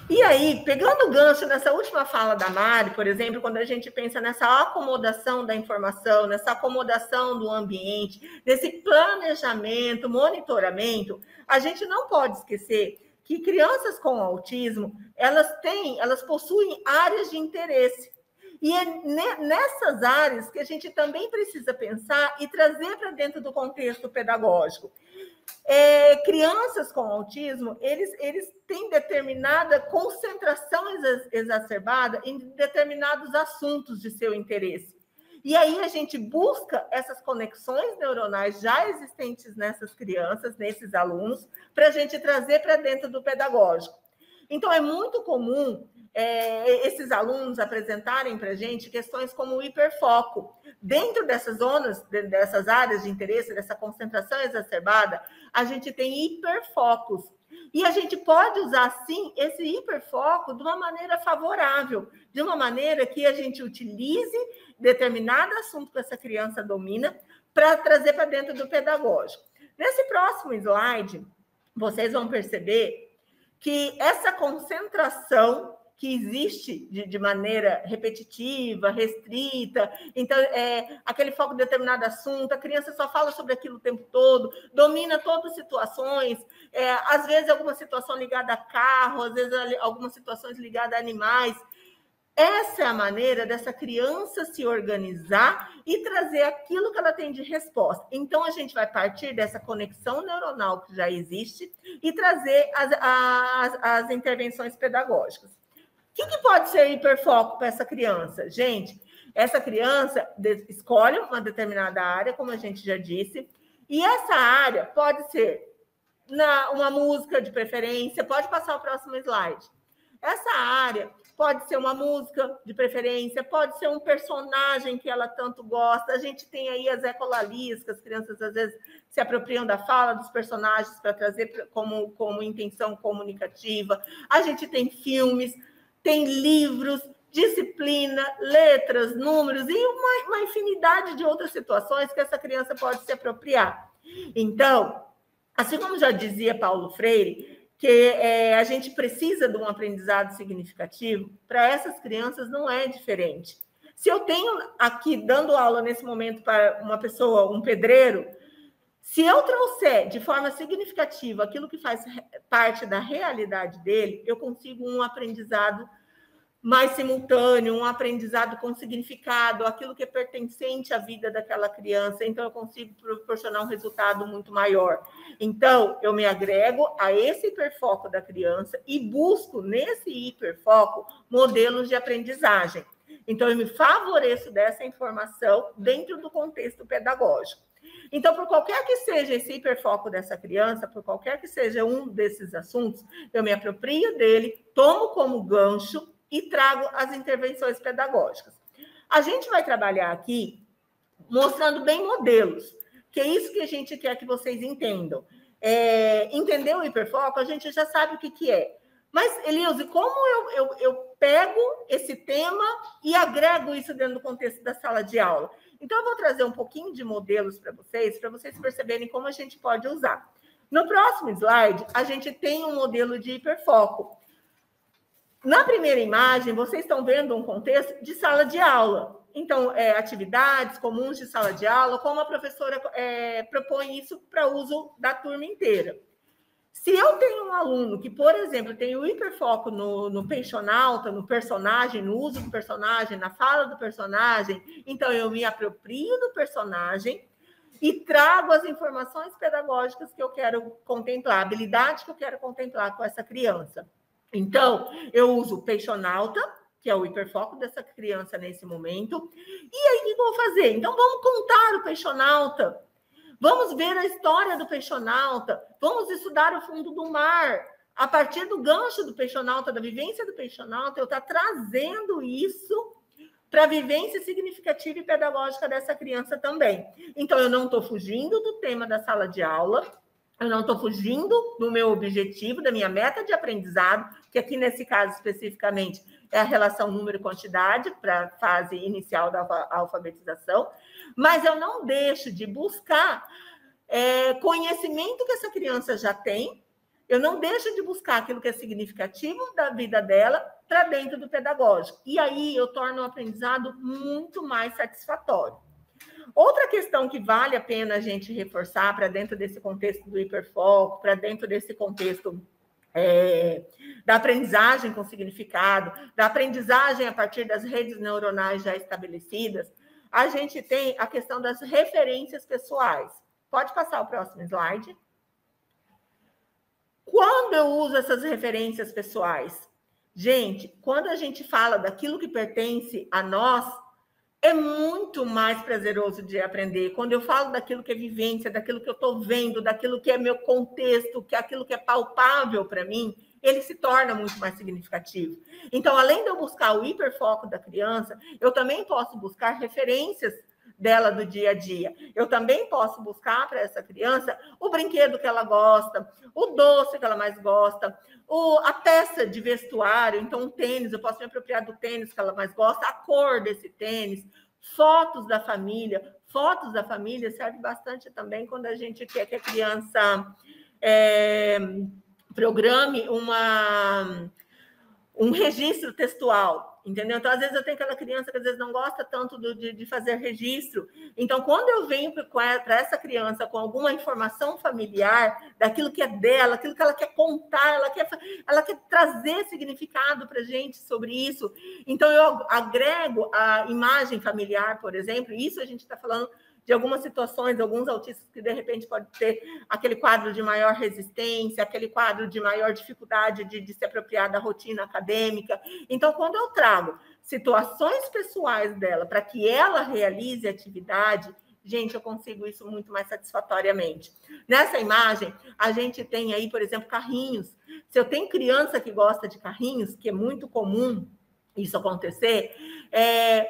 E aí, pegando o gancho nessa última fala da Mari, por exemplo, quando a gente pensa nessa acomodação da informação, nessa acomodação do ambiente, nesse planejamento, monitoramento, a gente não pode esquecer que crianças com autismo, elas possuem áreas de interesse. E é nessas áreas que a gente também precisa pensar e trazer para dentro do contexto pedagógico. Crianças com autismo, eles têm determinada concentração exacerbada em determinados assuntos de seu interesse. E aí a gente busca essas conexões neuronais já existentes nessas crianças, nesses alunos, para a gente trazer para dentro do pedagógico. Então, é muito comum esses alunos apresentarem para a gente questões como o hiperfoco. Dentro dessas zonas, dessas áreas de interesse, dessa concentração exacerbada, a gente tem hiperfocos. E a gente pode usar, sim, esse hiperfoco de uma maneira favorável, de uma maneira que a gente utilize determinado assunto que essa criança domina para trazer para dentro do pedagógico. Nesse próximo slide, vocês vão perceber que essa concentração que existe de maneira repetitiva, restrita, então, aquele foco em determinado assunto, a criança só fala sobre aquilo o tempo todo, domina todas as situações, às vezes alguma situação ligada a carro, às vezes algumas situações ligadas a animais. Essa é a maneira dessa criança se organizar e trazer aquilo que ela tem de resposta. Então, a gente vai partir dessa conexão neuronal que já existe e trazer as intervenções pedagógicas. O que pode ser hiperfoco para essa criança? Gente, essa criança escolhe uma determinada área, como a gente já disse, e essa área pode ser uma música de preferência, pode passar o próximo slide. Essa área pode ser uma música de preferência, pode ser um personagem que ela tanto gosta. A gente tem aí as ecolalias, que as crianças às vezes se apropriam da fala dos personagens para trazer como intenção comunicativa. A gente tem filmes, tem livros, disciplina, letras, números e uma infinidade de outras situações que essa criança pode se apropriar. Então, assim como já dizia Paulo Freire, que a gente precisa de um aprendizado significativo, para essas crianças não é diferente. Se eu tenho aqui, dando aula nesse momento para uma pessoa, um pedreiro, se eu trouxer de forma significativa aquilo que faz parte da realidade dele, eu consigo um aprendizado mais simultâneo, um aprendizado com significado, aquilo que é pertencente à vida daquela criança, então eu consigo proporcionar um resultado muito maior. Então, eu me agrego a esse hiperfoco da criança e busco, nesse hiperfoco, modelos de aprendizagem. Então, eu me favoreço dessa informação dentro do contexto pedagógico. Então, por qualquer que seja esse hiperfoco dessa criança, por qualquer que seja um desses assuntos, eu me aproprio dele, tomo como gancho e trago as intervenções pedagógicas. A gente vai trabalhar aqui mostrando bem modelos, que é isso que a gente quer que vocês entendam. Entender o hiperfoco, a gente já sabe o que é. Mas, Elilze, como eu pego esse tema e agrego isso dentro do contexto da sala de aula? Então, eu vou trazer um pouquinho de modelos para vocês perceberem como a gente pode usar. No próximo slide, a gente tem um modelo de hiperfoco. Na primeira imagem, vocês estão vendo um contexto de sala de aula. Então, atividades comuns de sala de aula, como a professora propõe isso para uso da turma inteira. Se eu tenho um aluno que, por exemplo, tem o hiperfoco no peixonauta, no personagem, no uso do personagem, na fala do personagem, então eu me aproprio do personagem e trago as informações pedagógicas que eu quero contemplar, a habilidade que eu quero contemplar com essa criança. Então, eu uso o peixonauta, que é o hiperfoco dessa criança nesse momento. E aí, o que eu vou fazer? Então, vamos contar o peixonauta. Vamos ver a história do peixonauta. Vamos estudar o fundo do mar. A partir do gancho do peixonauta, da vivência do peixonauta, eu estou trazendo isso para a vivência significativa e pedagógica dessa criança também. Então, eu não estou fugindo do tema da sala de aula, eu não estou fugindo do meu objetivo, da minha meta de aprendizado, que aqui nesse caso especificamente é a relação número-quantidade para a fase inicial da alfabetização, mas eu não deixo de buscar conhecimento que essa criança já tem, eu não deixo de buscar aquilo que é significativo da vida dela para dentro do pedagógico. E aí eu torno o aprendizado muito mais satisfatório. Outra questão que vale a pena a gente reforçar para dentro desse contexto do hiperfoco, para dentro desse contexto da aprendizagem com significado, da aprendizagem a partir das redes neuronais já estabelecidas, a gente tem a questão das referências pessoais. Pode passar o próximo slide. Quando eu uso essas referências pessoais? Gente, quando a gente fala daquilo que pertence a nós, é muito mais prazeroso de aprender. Quando eu falo daquilo que é vivência, daquilo que eu estou vendo, daquilo que é meu contexto, que é aquilo que é palpável para mim, ele se torna muito mais significativo. Então, além de eu buscar o hiperfoco da criança, eu também posso buscar referências dela do dia a dia. Eu também posso buscar para essa criança o brinquedo que ela gosta, o doce que ela mais gosta, a peça de vestuário, então um tênis, eu posso me apropriar do tênis que ela mais gosta, a cor desse tênis, fotos da família. Fotos da família serve bastante também quando a gente quer que a criança programe um registro textual, entendeu? Então, às vezes, eu tenho aquela criança que às vezes não gosta tanto de fazer registro. Então, quando eu venho para essa criança com alguma informação familiar, daquilo que é dela, aquilo que ela quer contar, ela quer trazer significado para a gente sobre isso. Então, eu agrego a imagem familiar, por exemplo, isso a gente está falando de algumas situações, alguns autistas que, de repente, pode ter aquele quadro de maior resistência, aquele quadro de maior dificuldade de se apropriar da rotina acadêmica. Então, quando eu trago situações pessoais dela para que ela realize a atividade, gente, eu consigo isso muito mais satisfatoriamente. Nessa imagem, a gente tem aí, por exemplo, carrinhos. Se eu tenho criança que gosta de carrinhos, que é muito comum isso acontecer,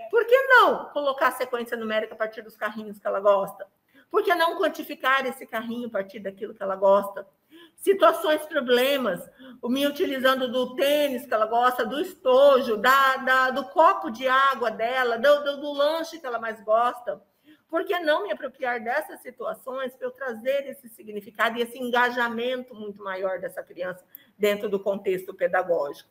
por que não colocar a sequência numérica a partir dos carrinhos que ela gosta? Por que não quantificar esse carrinho a partir daquilo que ela gosta? Situações, problemas, me utilizando do tênis que ela gosta, do estojo, do copo de água dela, do lanche que ela mais gosta. Por que não me apropriar dessas situações para eu trazer esse significado e esse engajamento muito maior dessa criança dentro do contexto pedagógico?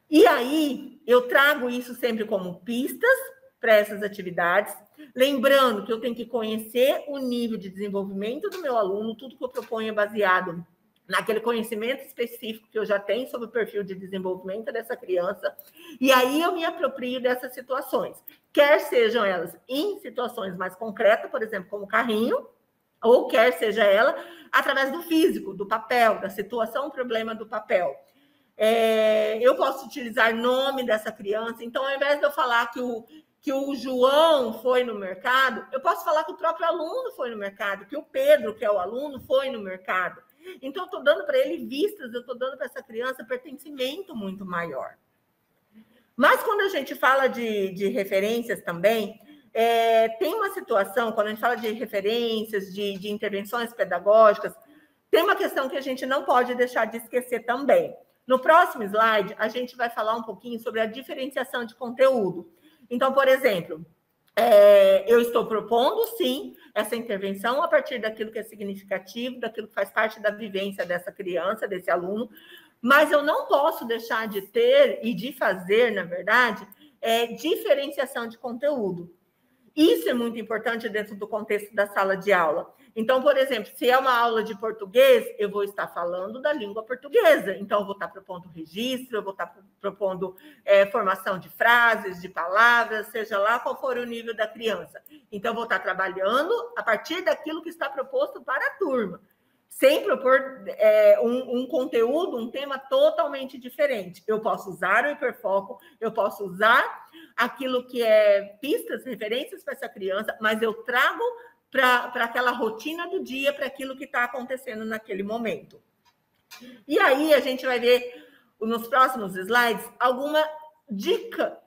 E aí, eu trago isso sempre como pistas para essas atividades, lembrando que eu tenho que conhecer o nível de desenvolvimento do meu aluno, tudo que eu proponho é baseado naquele conhecimento específico que eu já tenho sobre o perfil de desenvolvimento dessa criança, e aí eu me aproprio dessas situações, quer sejam elas em situações mais concretas, por exemplo, como carrinho, ou quer seja ela através do físico, do papel, da situação, problema do papel. Eu posso utilizar nome dessa criança. Então, ao invés de eu falar que o João foi no mercado, eu posso falar que o próprio aluno foi no mercado, que o Pedro, que é o aluno, foi no mercado. Então, eu estou dando para ele vistas, eu estou dando para essa criança pertencimento muito maior. Mas quando a gente fala de referências também, tem uma situação, quando a gente fala de referências, de intervenções pedagógicas, tem uma questão que a gente não pode deixar de esquecer também. No próximo slide, a gente vai falar um pouquinho sobre a diferenciação de conteúdo. Então, por exemplo, eu estou propondo, sim, essa intervenção a partir daquilo que é significativo, daquilo que faz parte da vivência dessa criança, desse aluno, mas eu não posso deixar de ter e de fazer, na verdade, diferenciação de conteúdo. Isso é muito importante dentro do contexto da sala de aula. Então, por exemplo, se é uma aula de português, eu vou estar falando da língua portuguesa. Então, eu vou estar propondo registro, eu vou estar propondo formação de frases, de palavras, seja lá qual for o nível da criança. Então, eu vou estar trabalhando a partir daquilo que está proposto para a turma, sem propor um conteúdo, um tema totalmente diferente. Eu posso usar o hiperfoco, eu posso usar aquilo que é pistas, referências para essa criança, mas eu trago para aquela rotina do dia, para aquilo que está acontecendo naquele momento. E aí a gente vai ver, nos próximos slides, alguma dica,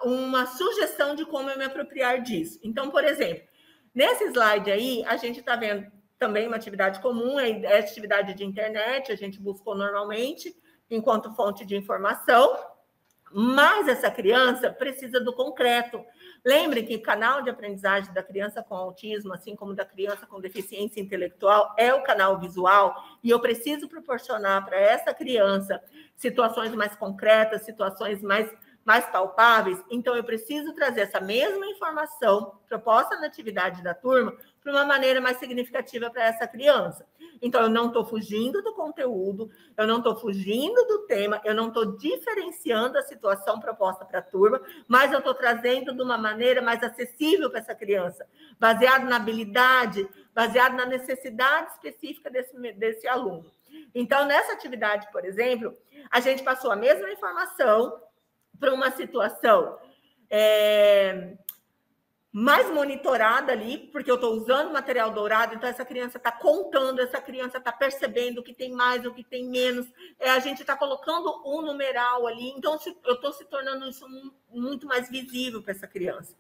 uma sugestão de como eu me apropriar disso. Então, por exemplo, nesse slide aí, a gente está vendo também uma atividade comum, é atividade de internet, a gente buscou normalmente, enquanto fonte de informação, mas essa criança precisa do concreto. Lembre que o canal de aprendizagem da criança com autismo, assim como da criança com deficiência intelectual, é o canal visual, e eu preciso proporcionar para essa criança situações mais concretas, situações mais palpáveis. Então, eu preciso trazer essa mesma informação proposta na atividade da turma de uma maneira mais significativa para essa criança. Então, eu não estou fugindo do conteúdo, eu não estou fugindo do tema, eu não estou diferenciando a situação proposta para a turma, mas eu estou trazendo de uma maneira mais acessível para essa criança, baseado na habilidade, baseado na necessidade específica desse aluno. Então, nessa atividade, por exemplo, a gente passou a mesma informação para uma situação mais monitorada ali, porque eu estou usando material dourado, então essa criança está contando, essa criança está percebendo o que tem mais, o que tem menos, a gente está colocando um numeral ali, então eu estou se tornando isso muito mais visível para essa criança.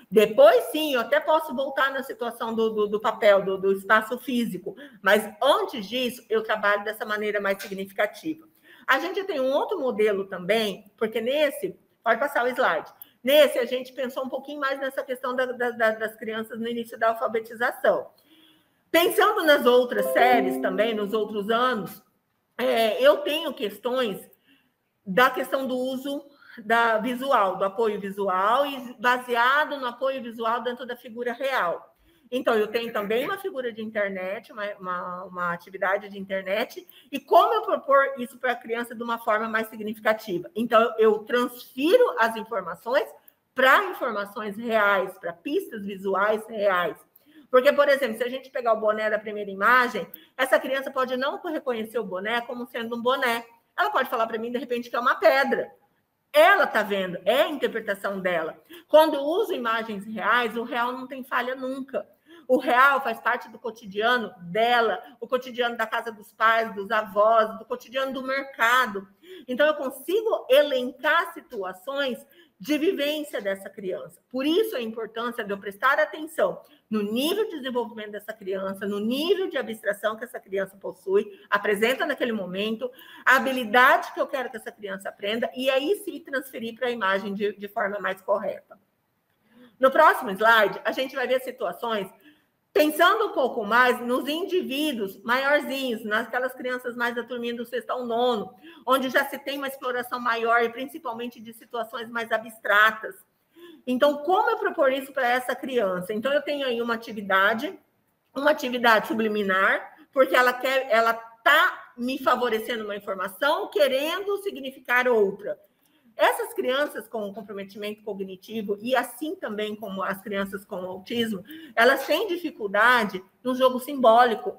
Depois, sim, eu até posso voltar na situação do papel, do espaço físico, mas antes disso, eu trabalho dessa maneira mais significativa. A gente tem um outro modelo também, porque nesse, pode passar o slide, nesse a gente pensou um pouquinho mais nessa questão das crianças no início da alfabetização. Pensando nas outras séries também, nos outros anos, eu tenho questões da questão do uso visual, do apoio visual, e baseado no apoio visual dentro da figura real. Então, eu tenho também uma figura de internet, uma atividade de internet, e como eu propor isso para a criança de uma forma mais significativa? Então, eu transfiro as informações para informações reais, para pistas visuais reais. Porque, por exemplo, se a gente pegar o boné da primeira imagem, essa criança pode não reconhecer o boné como sendo um boné. Ela pode falar para mim, de repente, que é uma pedra. Ela está vendo, é a interpretação dela. Quando eu uso imagens reais, o real não tem falha nunca. O real faz parte do cotidiano dela, o cotidiano da casa dos pais, dos avós, do cotidiano do mercado. Então, eu consigo elencar situações de vivência dessa criança. Por isso, a importância de eu prestar atenção no nível de desenvolvimento dessa criança, no nível de abstração que essa criança possui, apresenta naquele momento, a habilidade que eu quero que essa criança aprenda, e aí sim transferir para a imagem de forma mais correta. No próximo slide, a gente vai ver situações pensando um pouco mais nos indivíduos maiorzinhos, naquelas crianças mais da turminha do 6º ao 9º, onde já se tem uma exploração maior e principalmente de situações mais abstratas. Então, como eu propor isso para essa criança? Então, eu tenho aí uma atividade subliminar, porque ela está me favorecendo uma informação, querendo significar outra. Essas crianças com comprometimento cognitivo, e assim também como as crianças com autismo, elas têm dificuldade no jogo simbólico.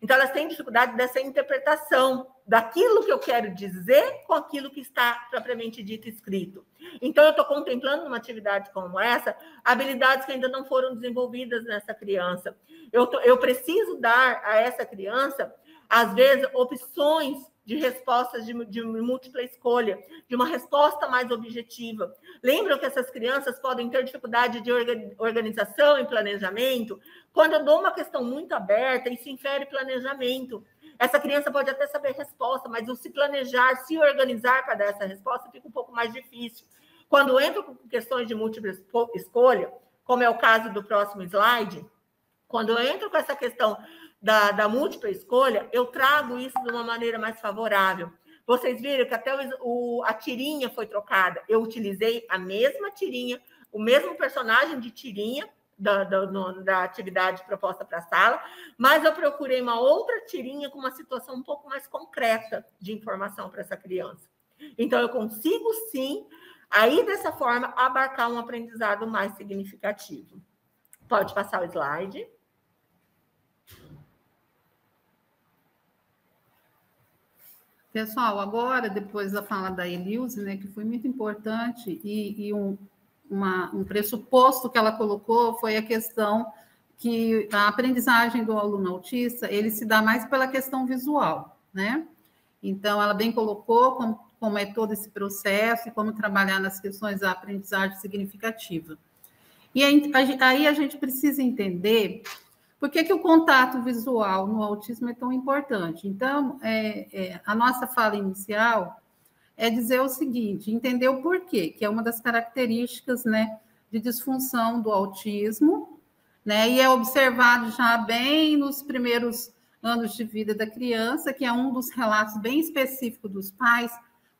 Então, elas têm dificuldade dessa interpretação daquilo que eu quero dizer com aquilo que está propriamente dito escrito. Então, eu estou contemplando uma atividade como essa, habilidades que ainda não foram desenvolvidas nessa criança. Eu preciso dar a essa criança, às vezes, opções de respostas de múltipla escolha, de uma resposta mais objetiva. Lembram que essas crianças podem ter dificuldade de organização e planejamento? Quando eu dou uma questão muito aberta, isso infere planejamento. Essa criança pode até saber a resposta, mas o se planejar, se organizar para dar essa resposta fica um pouco mais difícil. Quando entro com questões de múltipla escolha, como é o caso do próximo slide, quando eu entro com essa questão da múltipla escolha, eu trago isso de uma maneira mais favorável. Vocês viram que até a tirinha foi trocada. Eu utilizei a mesma tirinha, o mesmo personagem de tirinha, da atividade proposta para a sala, mas eu procurei uma outra tirinha com uma situação um pouco mais concreta de informação para essa criança. Então, eu consigo, sim, aí, dessa forma, abarcar um aprendizado mais significativo. Pode passar o slide. Pessoal, agora, depois da fala da Elilze, né, que foi muito importante, e um pressuposto que ela colocou foi a questão que a aprendizagem do aluno autista, ele se dá mais pela questão visual, né? Então, ela bem colocou como é todo esse processo e como trabalhar nas questões da aprendizagem significativa. E aí a gente precisa entender por que o contato visual no autismo é tão importante. Então, a nossa fala inicial é dizer o seguinte, entender o porquê, que é uma das características, né, de disfunção do autismo, né, e é observado já bem nos primeiros anos de vida da criança, que é um dos relatos bem específicos dos pais,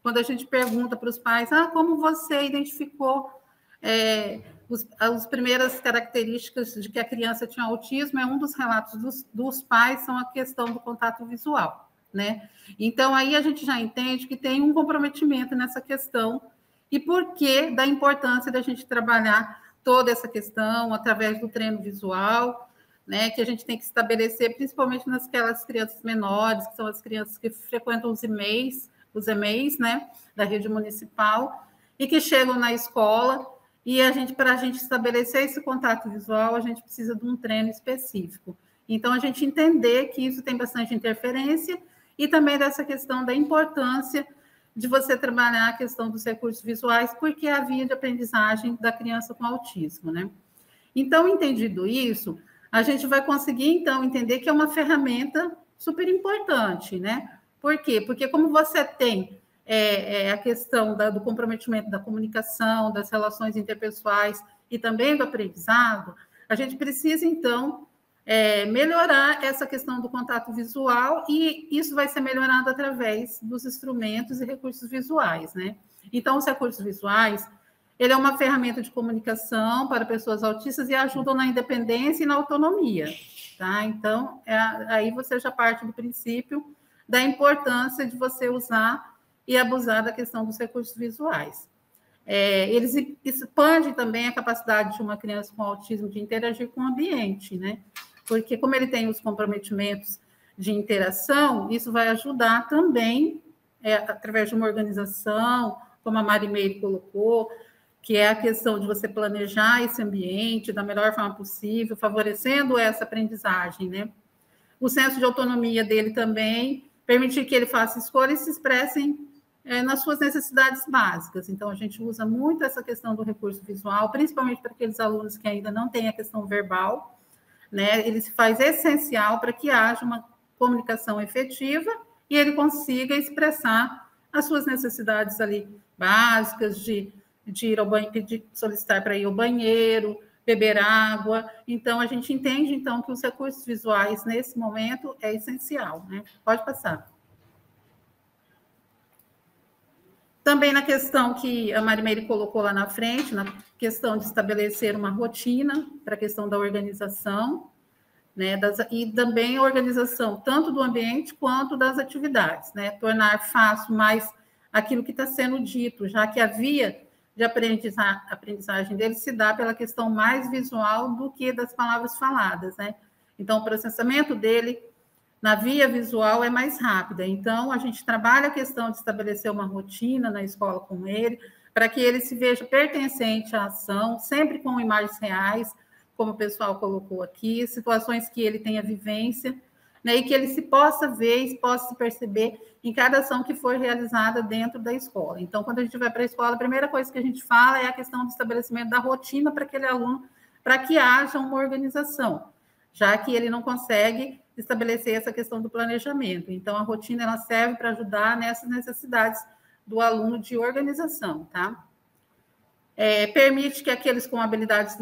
quando a gente pergunta para os pais, como você identificou as primeiras características de que a criança tinha autismo, um dos relatos dos pais são a questão do contato visual, né? Então, aí a gente já entende que tem um comprometimento nessa questão e por que da importância da gente trabalhar toda essa questão através do treino visual, né, que a gente tem que estabelecer, principalmente naquelas crianças menores, que são as crianças que frequentam os EMEIs, né, da rede municipal, e que chegam na escola, e para a gente estabelecer esse contato visual, a gente precisa de um treino específico. Então, a gente entender que isso tem bastante interferência, e também dessa questão da importância de você trabalhar a questão dos recursos visuais, porque é a via de aprendizagem da criança com autismo, né? Então, entendido isso, a gente vai conseguir, então, entender que é uma ferramenta super importante, né? Por quê? Porque como você tem a questão do comprometimento da comunicação, das relações interpessoais e também do aprendizado, a gente precisa, então, melhorar essa questão do contato visual e isso vai ser melhorado através dos instrumentos e recursos visuais, né? Então, os recursos visuais, ele é uma ferramenta de comunicação para pessoas autistas e ajudam na independência e na autonomia, tá? Então, aí você já parte do princípio da importância de você usar e abusar da questão dos recursos visuais. Eles expandem também a capacidade de uma criança com autismo de interagir com o ambiente, né? Porque como ele tem os comprometimentos de interação, isso vai ajudar também, através de uma organização, como a Mari Meire colocou, que é a questão de você planejar esse ambiente da melhor forma possível, favorecendo essa aprendizagem, né? O senso de autonomia dele também, permitir que ele faça escolhas e se expressem nas suas necessidades básicas. Então, a gente usa muito essa questão do recurso visual, principalmente para aqueles alunos que ainda não têm a questão verbal, né? Ele se faz essencial para que haja uma comunicação efetiva e ele consiga expressar as suas necessidades ali básicas de ir ao banheiro, solicitar para ir ao banheiro, beber água. Então, a gente entende, então, que os recursos visuais, nesse momento, é essencial, né? Pode passar. Também na questão que a Marimeire colocou lá na frente, na questão de estabelecer uma rotina para a questão da organização, né? E também a organização tanto do ambiente quanto das atividades, né? Tornar fácil mais aquilo que está sendo dito, já que a via de aprendizagem dele se dá pela questão mais visual do que das palavras faladas, né? Então, o processamento dele na via visual é mais rápida. Então, a gente trabalha a questão de estabelecer uma rotina na escola com ele, para que ele se veja pertencente à ação, sempre com imagens reais, como o pessoal colocou aqui, situações que ele tenha vivência, né, e que ele se possa ver e possa se perceber em cada ação que for realizada dentro da escola. Então, quando a gente vai para a escola, a primeira coisa que a gente fala é a questão do estabelecimento da rotina para aquele aluno, para que haja uma organização, já que ele não consegue estabelecer essa questão do planejamento. Então, a rotina ela serve para ajudar nessas necessidades do aluno de organização, tá? Permite que aqueles com habilidades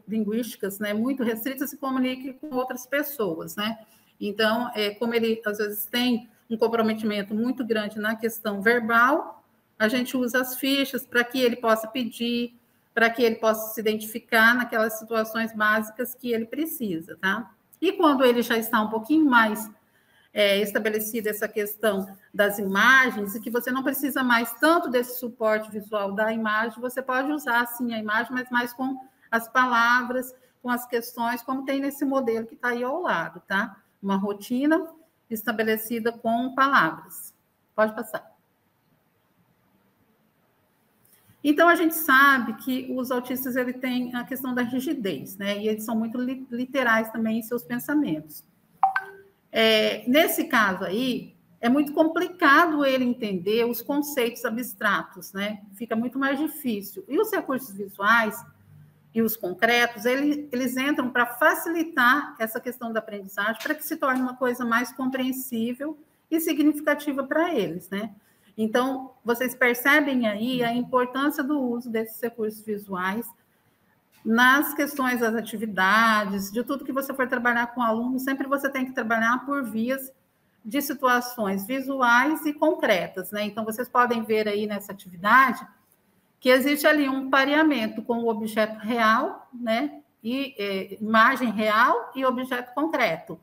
linguísticas, né, muito restritas se comuniquem com outras pessoas, né? Então, como ele, às vezes, tem um comprometimento muito grande na questão verbal, a gente usa as fichas para que ele possa pedir, para que ele possa se identificar naquelas situações básicas que ele precisa, tá? E quando ele já está um pouquinho mais estabelecida essa questão das imagens, e que você não precisa mais tanto desse suporte visual da imagem, você pode usar, sim, a imagem, mas mais com as palavras, com as questões, como tem nesse modelo que está aí ao lado, tá? Uma rotina estabelecida com palavras. Pode passar. Então, a gente sabe que os autistas ele têm a questão da rigidez, né? E eles são muito literais também em seus pensamentos. Nesse caso aí, é muito complicado ele entender os conceitos abstratos, né? Fica muito mais difícil. E os recursos visuais e os concretos, eles entram para facilitar essa questão da aprendizagem, para que se torne uma coisa mais compreensível e significativa para eles, né? Então, vocês percebem aí a importância do uso desses recursos visuais nas questões das atividades, de tudo que você for trabalhar com o aluno, sempre você tem que trabalhar por vias de situações visuais e concretas, né? Então, vocês podem ver aí nessa atividade que existe ali um pareamento com o objeto real, né? E imagem real e objeto concreto.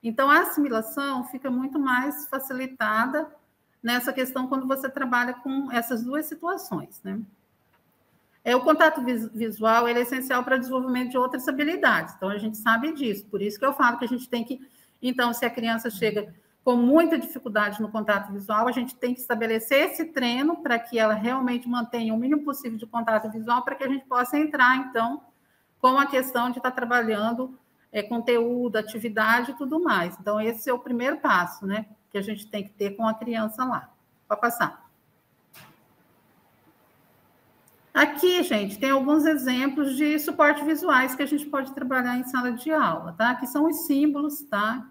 Então, a assimilação fica muito mais facilitada nessa questão quando você trabalha com essas duas situações, né? O contato visual ele é essencial para o desenvolvimento de outras habilidades, então a gente sabe disso, por isso que eu falo que a gente tem que, então, se a criança chega com muita dificuldade no contato visual, a gente tem que estabelecer esse treino para que ela realmente mantenha o mínimo possível de contato visual, para que a gente possa entrar, então, com a questão de estar trabalhando conteúdo, atividade e tudo mais. Então, esse é o primeiro passo, né, que a gente tem que ter com a criança lá. Pode passar. Aqui, gente, tem alguns exemplos de suporte visuais que a gente pode trabalhar em sala de aula, tá? Aqui são os símbolos, tá?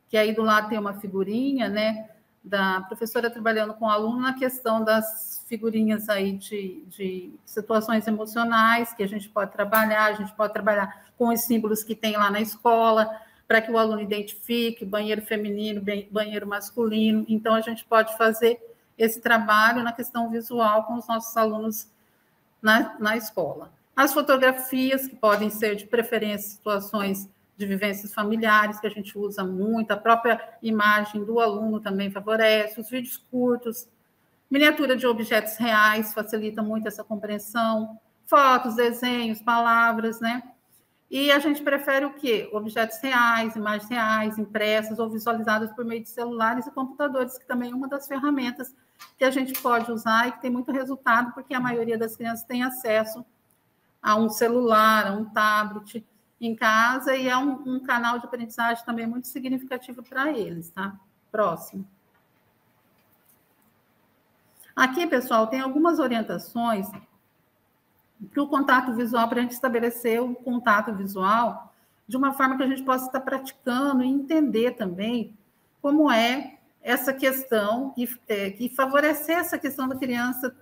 Que aí do lado tem uma figurinha, né? Da professora trabalhando com o aluno na questão das figurinhas aí de situações emocionais que a gente pode trabalhar com os símbolos que tem lá na escola, para que o aluno identifique banheiro feminino, banheiro masculino. Então, a gente pode fazer esse trabalho na questão visual com os nossos alunos na escola. As fotografias, que podem ser de preferência situações de vivências familiares, que a gente usa muito, a própria imagem do aluno também favorece, os vídeos curtos, miniatura de objetos reais, facilita muito essa compreensão, fotos, desenhos, palavras, né? E a gente prefere o quê? Objetos reais, imagens reais, impressas ou visualizadas por meio de celulares e computadores, que também é uma das ferramentas que a gente pode usar e que tem muito resultado, porque a maioria das crianças tem acesso a um celular, a um tablet em casa, e é um canal de aprendizagem também muito significativo para eles, tá? Próximo. Aqui, pessoal, tem algumas orientações para o contato visual, para a gente estabelecer o contato visual de uma forma que a gente possa estar praticando e entender também como é essa questão e favorecer essa questão da criança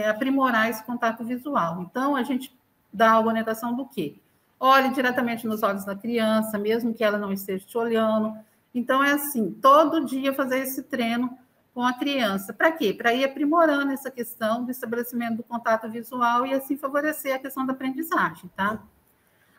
aprimorar esse contato visual. Então, a gente dá a orientação do quê? Olhe diretamente nos olhos da criança, mesmo que ela não esteja te olhando. Então, é assim, todo dia fazer esse treino com a criança. Para quê? Para ir aprimorando essa questão do estabelecimento do contato visual e assim favorecer a questão da aprendizagem, tá?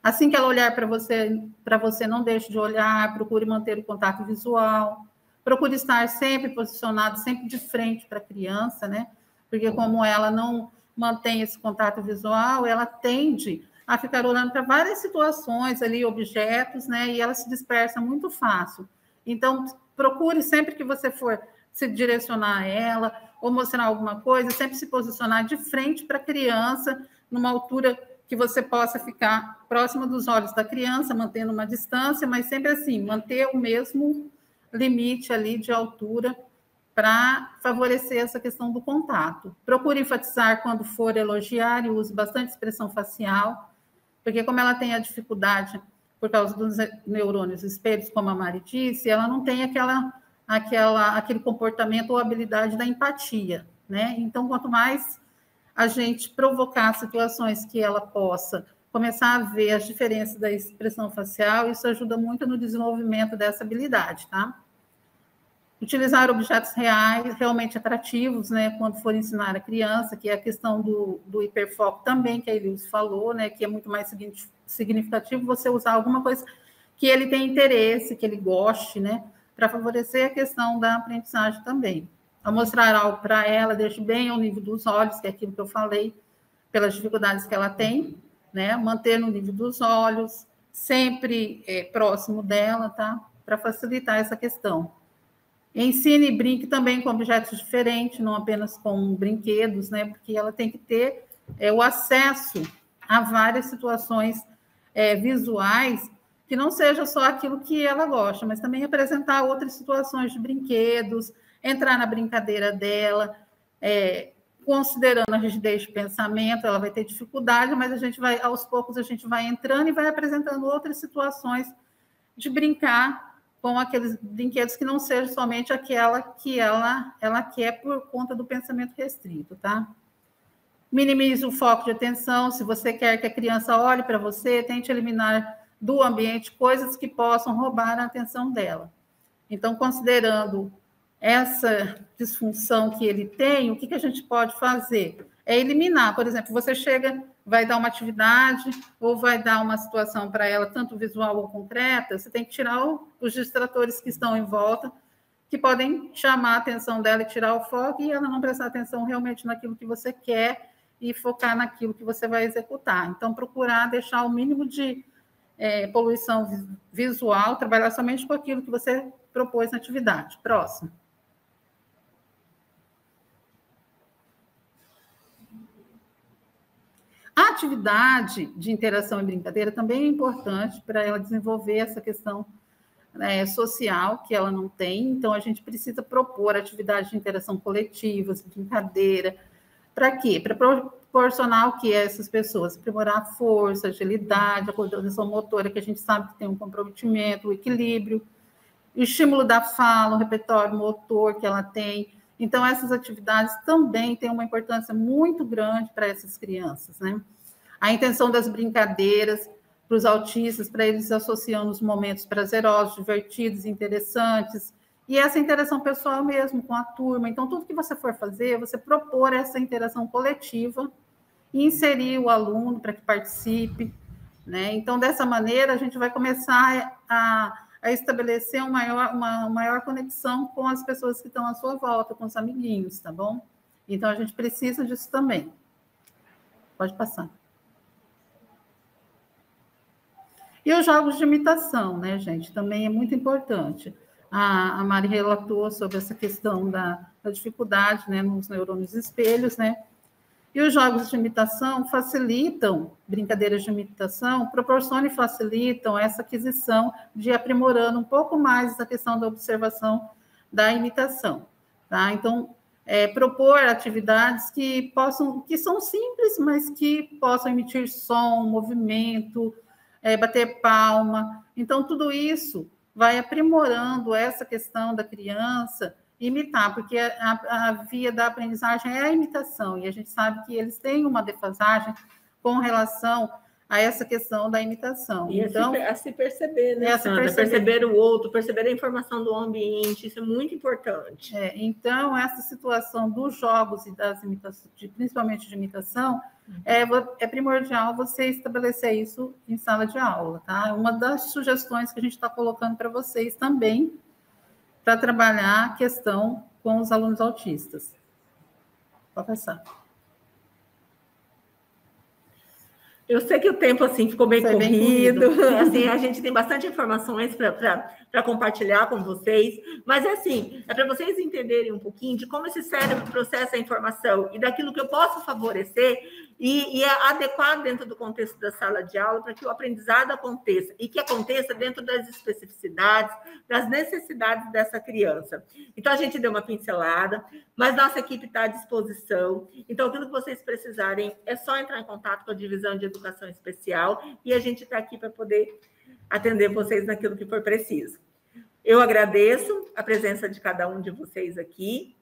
Assim que ela olhar para você, não deixe de olhar, procure manter o contato visual, procure estar sempre posicionado, sempre de frente para a criança, né? Porque como ela não mantém esse contato visual, ela tende a ficar olhando para várias situações ali, objetos, né? E ela se dispersa muito fácil. Então, procure sempre que você for se direcionar a ela ou mostrar alguma coisa, sempre se posicionar de frente para a criança, numa altura que você possa ficar próximo dos olhos da criança, mantendo uma distância, mas sempre assim, manter o mesmo limite ali de altura para favorecer essa questão do contato. Procure enfatizar quando for elogiar e use bastante expressão facial, porque como ela tem a dificuldade por causa dos neurônios espelhos, como a Mari disse, ela não tem aquele comportamento ou habilidade da empatia, né? Então, quanto mais a gente provocar situações que ela possa começar a ver as diferenças da expressão facial, isso ajuda muito no desenvolvimento dessa habilidade, tá? Utilizar objetos reais, realmente atrativos, né, quando for ensinar a criança, que é a questão do hiperfoco também, que a Elius falou, né, que é muito mais significativo você usar alguma coisa que ele tenha interesse, que ele goste, né, para favorecer a questão da aprendizagem também. Ao mostrar algo para ela, deixe bem ao nível dos olhos, que é aquilo que eu falei, pelas dificuldades que ela tem, né, manter no nível dos olhos, sempre próximo dela, tá, para facilitar essa questão. Ensine e brinque também com objetos diferentes, não apenas com brinquedos, né? Porque ela tem que ter o acesso a várias situações visuais, que não seja só aquilo que ela gosta, mas também apresentar outras situações de brinquedos, entrar na brincadeira dela, considerando a rigidez de pensamento, ela vai ter dificuldade, mas aos poucos a gente vai entrando e vai apresentando outras situações de brincar com aqueles brinquedos que não sejam somente aquela que ela quer por conta do pensamento restrito, tá? Minimize o foco de atenção. Se você quer que a criança olhe para você, tente eliminar do ambiente coisas que possam roubar a atenção dela. Então, considerando essa disfunção que ele tem, o que a gente pode fazer? É eliminar. Por exemplo, você chega, vai dar uma atividade ou vai dar uma situação para ela, tanto visual ou concreta, você tem que tirar os distratores que estão em volta, que podem chamar a atenção dela e tirar o foco, e ela não prestar atenção realmente naquilo que você quer e focar naquilo que você vai executar. Então, procurar deixar o mínimo de poluição visual, trabalhar somente com aquilo que você propôs na atividade. Próximo. A atividade de interação e brincadeira também é importante para ela desenvolver essa questão social que ela não tem. Então, a gente precisa propor atividades de interação coletivas, brincadeira. Para quê? Para proporcionar o que é essas pessoas? Aprimorar a força, agilidade, a coordenação motora, que a gente sabe que tem um comprometimento, o equilíbrio, o estímulo da fala, o repertório motor que ela tem. Então, essas atividades também têm uma importância muito grande para essas crianças, né? A intenção das brincadeiras para os autistas, para eles associando os momentos prazerosos, divertidos, interessantes, e essa interação pessoal mesmo com a turma. Então, tudo que você for fazer, você propor essa interação coletiva e inserir o aluno para que participe, né? Então, dessa maneira, a gente vai começar a estabelecer uma maior conexão com as pessoas que estão à sua volta, com os amiguinhos, tá bom? Então, a gente precisa disso também. Pode passar. E os jogos de imitação, né, gente? Também é muito importante. A Mari relatou sobre essa questão da dificuldade, né, nos neurônios espelhos, né? E os jogos de imitação facilitam, brincadeiras de imitação, proporcionam e facilitam essa aquisição de aprimorando um pouco mais essa questão da observação da imitação, tá? Então, propor atividades que são simples, mas que possam emitir som, movimento, bater palma. Então, tudo isso vai aprimorando essa questão da criança imitar, porque a via da aprendizagem é a imitação, e a gente sabe que eles têm uma defasagem com relação a essa questão da imitação. E então, a se perceber, né, perceber o outro, perceber a informação do ambiente, isso é muito importante. Então, essa situação dos jogos e das imitações, principalmente de imitação, é primordial você estabelecer isso em sala de aula, tá? Uma das sugestões que a gente está colocando para vocês também, para trabalhar a questão com os alunos autistas. Pode passar. Eu sei que o tempo assim ficou bem corrido. Assim, a gente tem bastante informações para compartilhar com vocês, mas assim, é para vocês entenderem um pouquinho de como esse cérebro processa a informação e daquilo que eu posso favorecer e adequar dentro do contexto da sala de aula para que o aprendizado aconteça e que aconteça dentro das especificidades, das necessidades dessa criança. Então, a gente deu uma pincelada, mas nossa equipe está à disposição. Então, aquilo que vocês precisarem é só entrar em contato com a divisão de educação especial e a gente está aqui para poder atender vocês naquilo que for preciso. Eu agradeço a presença de cada um de vocês aqui.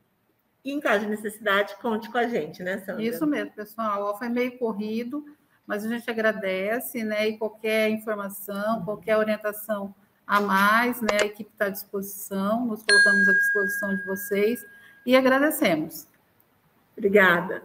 E em caso de necessidade, conte com a gente, né, Sandra? Isso mesmo, pessoal. Foi meio corrido, mas a gente agradece, né? E qualquer informação, qualquer orientação a mais, né? A equipe está à disposição, nos colocamos à disposição de vocês e agradecemos. Obrigada.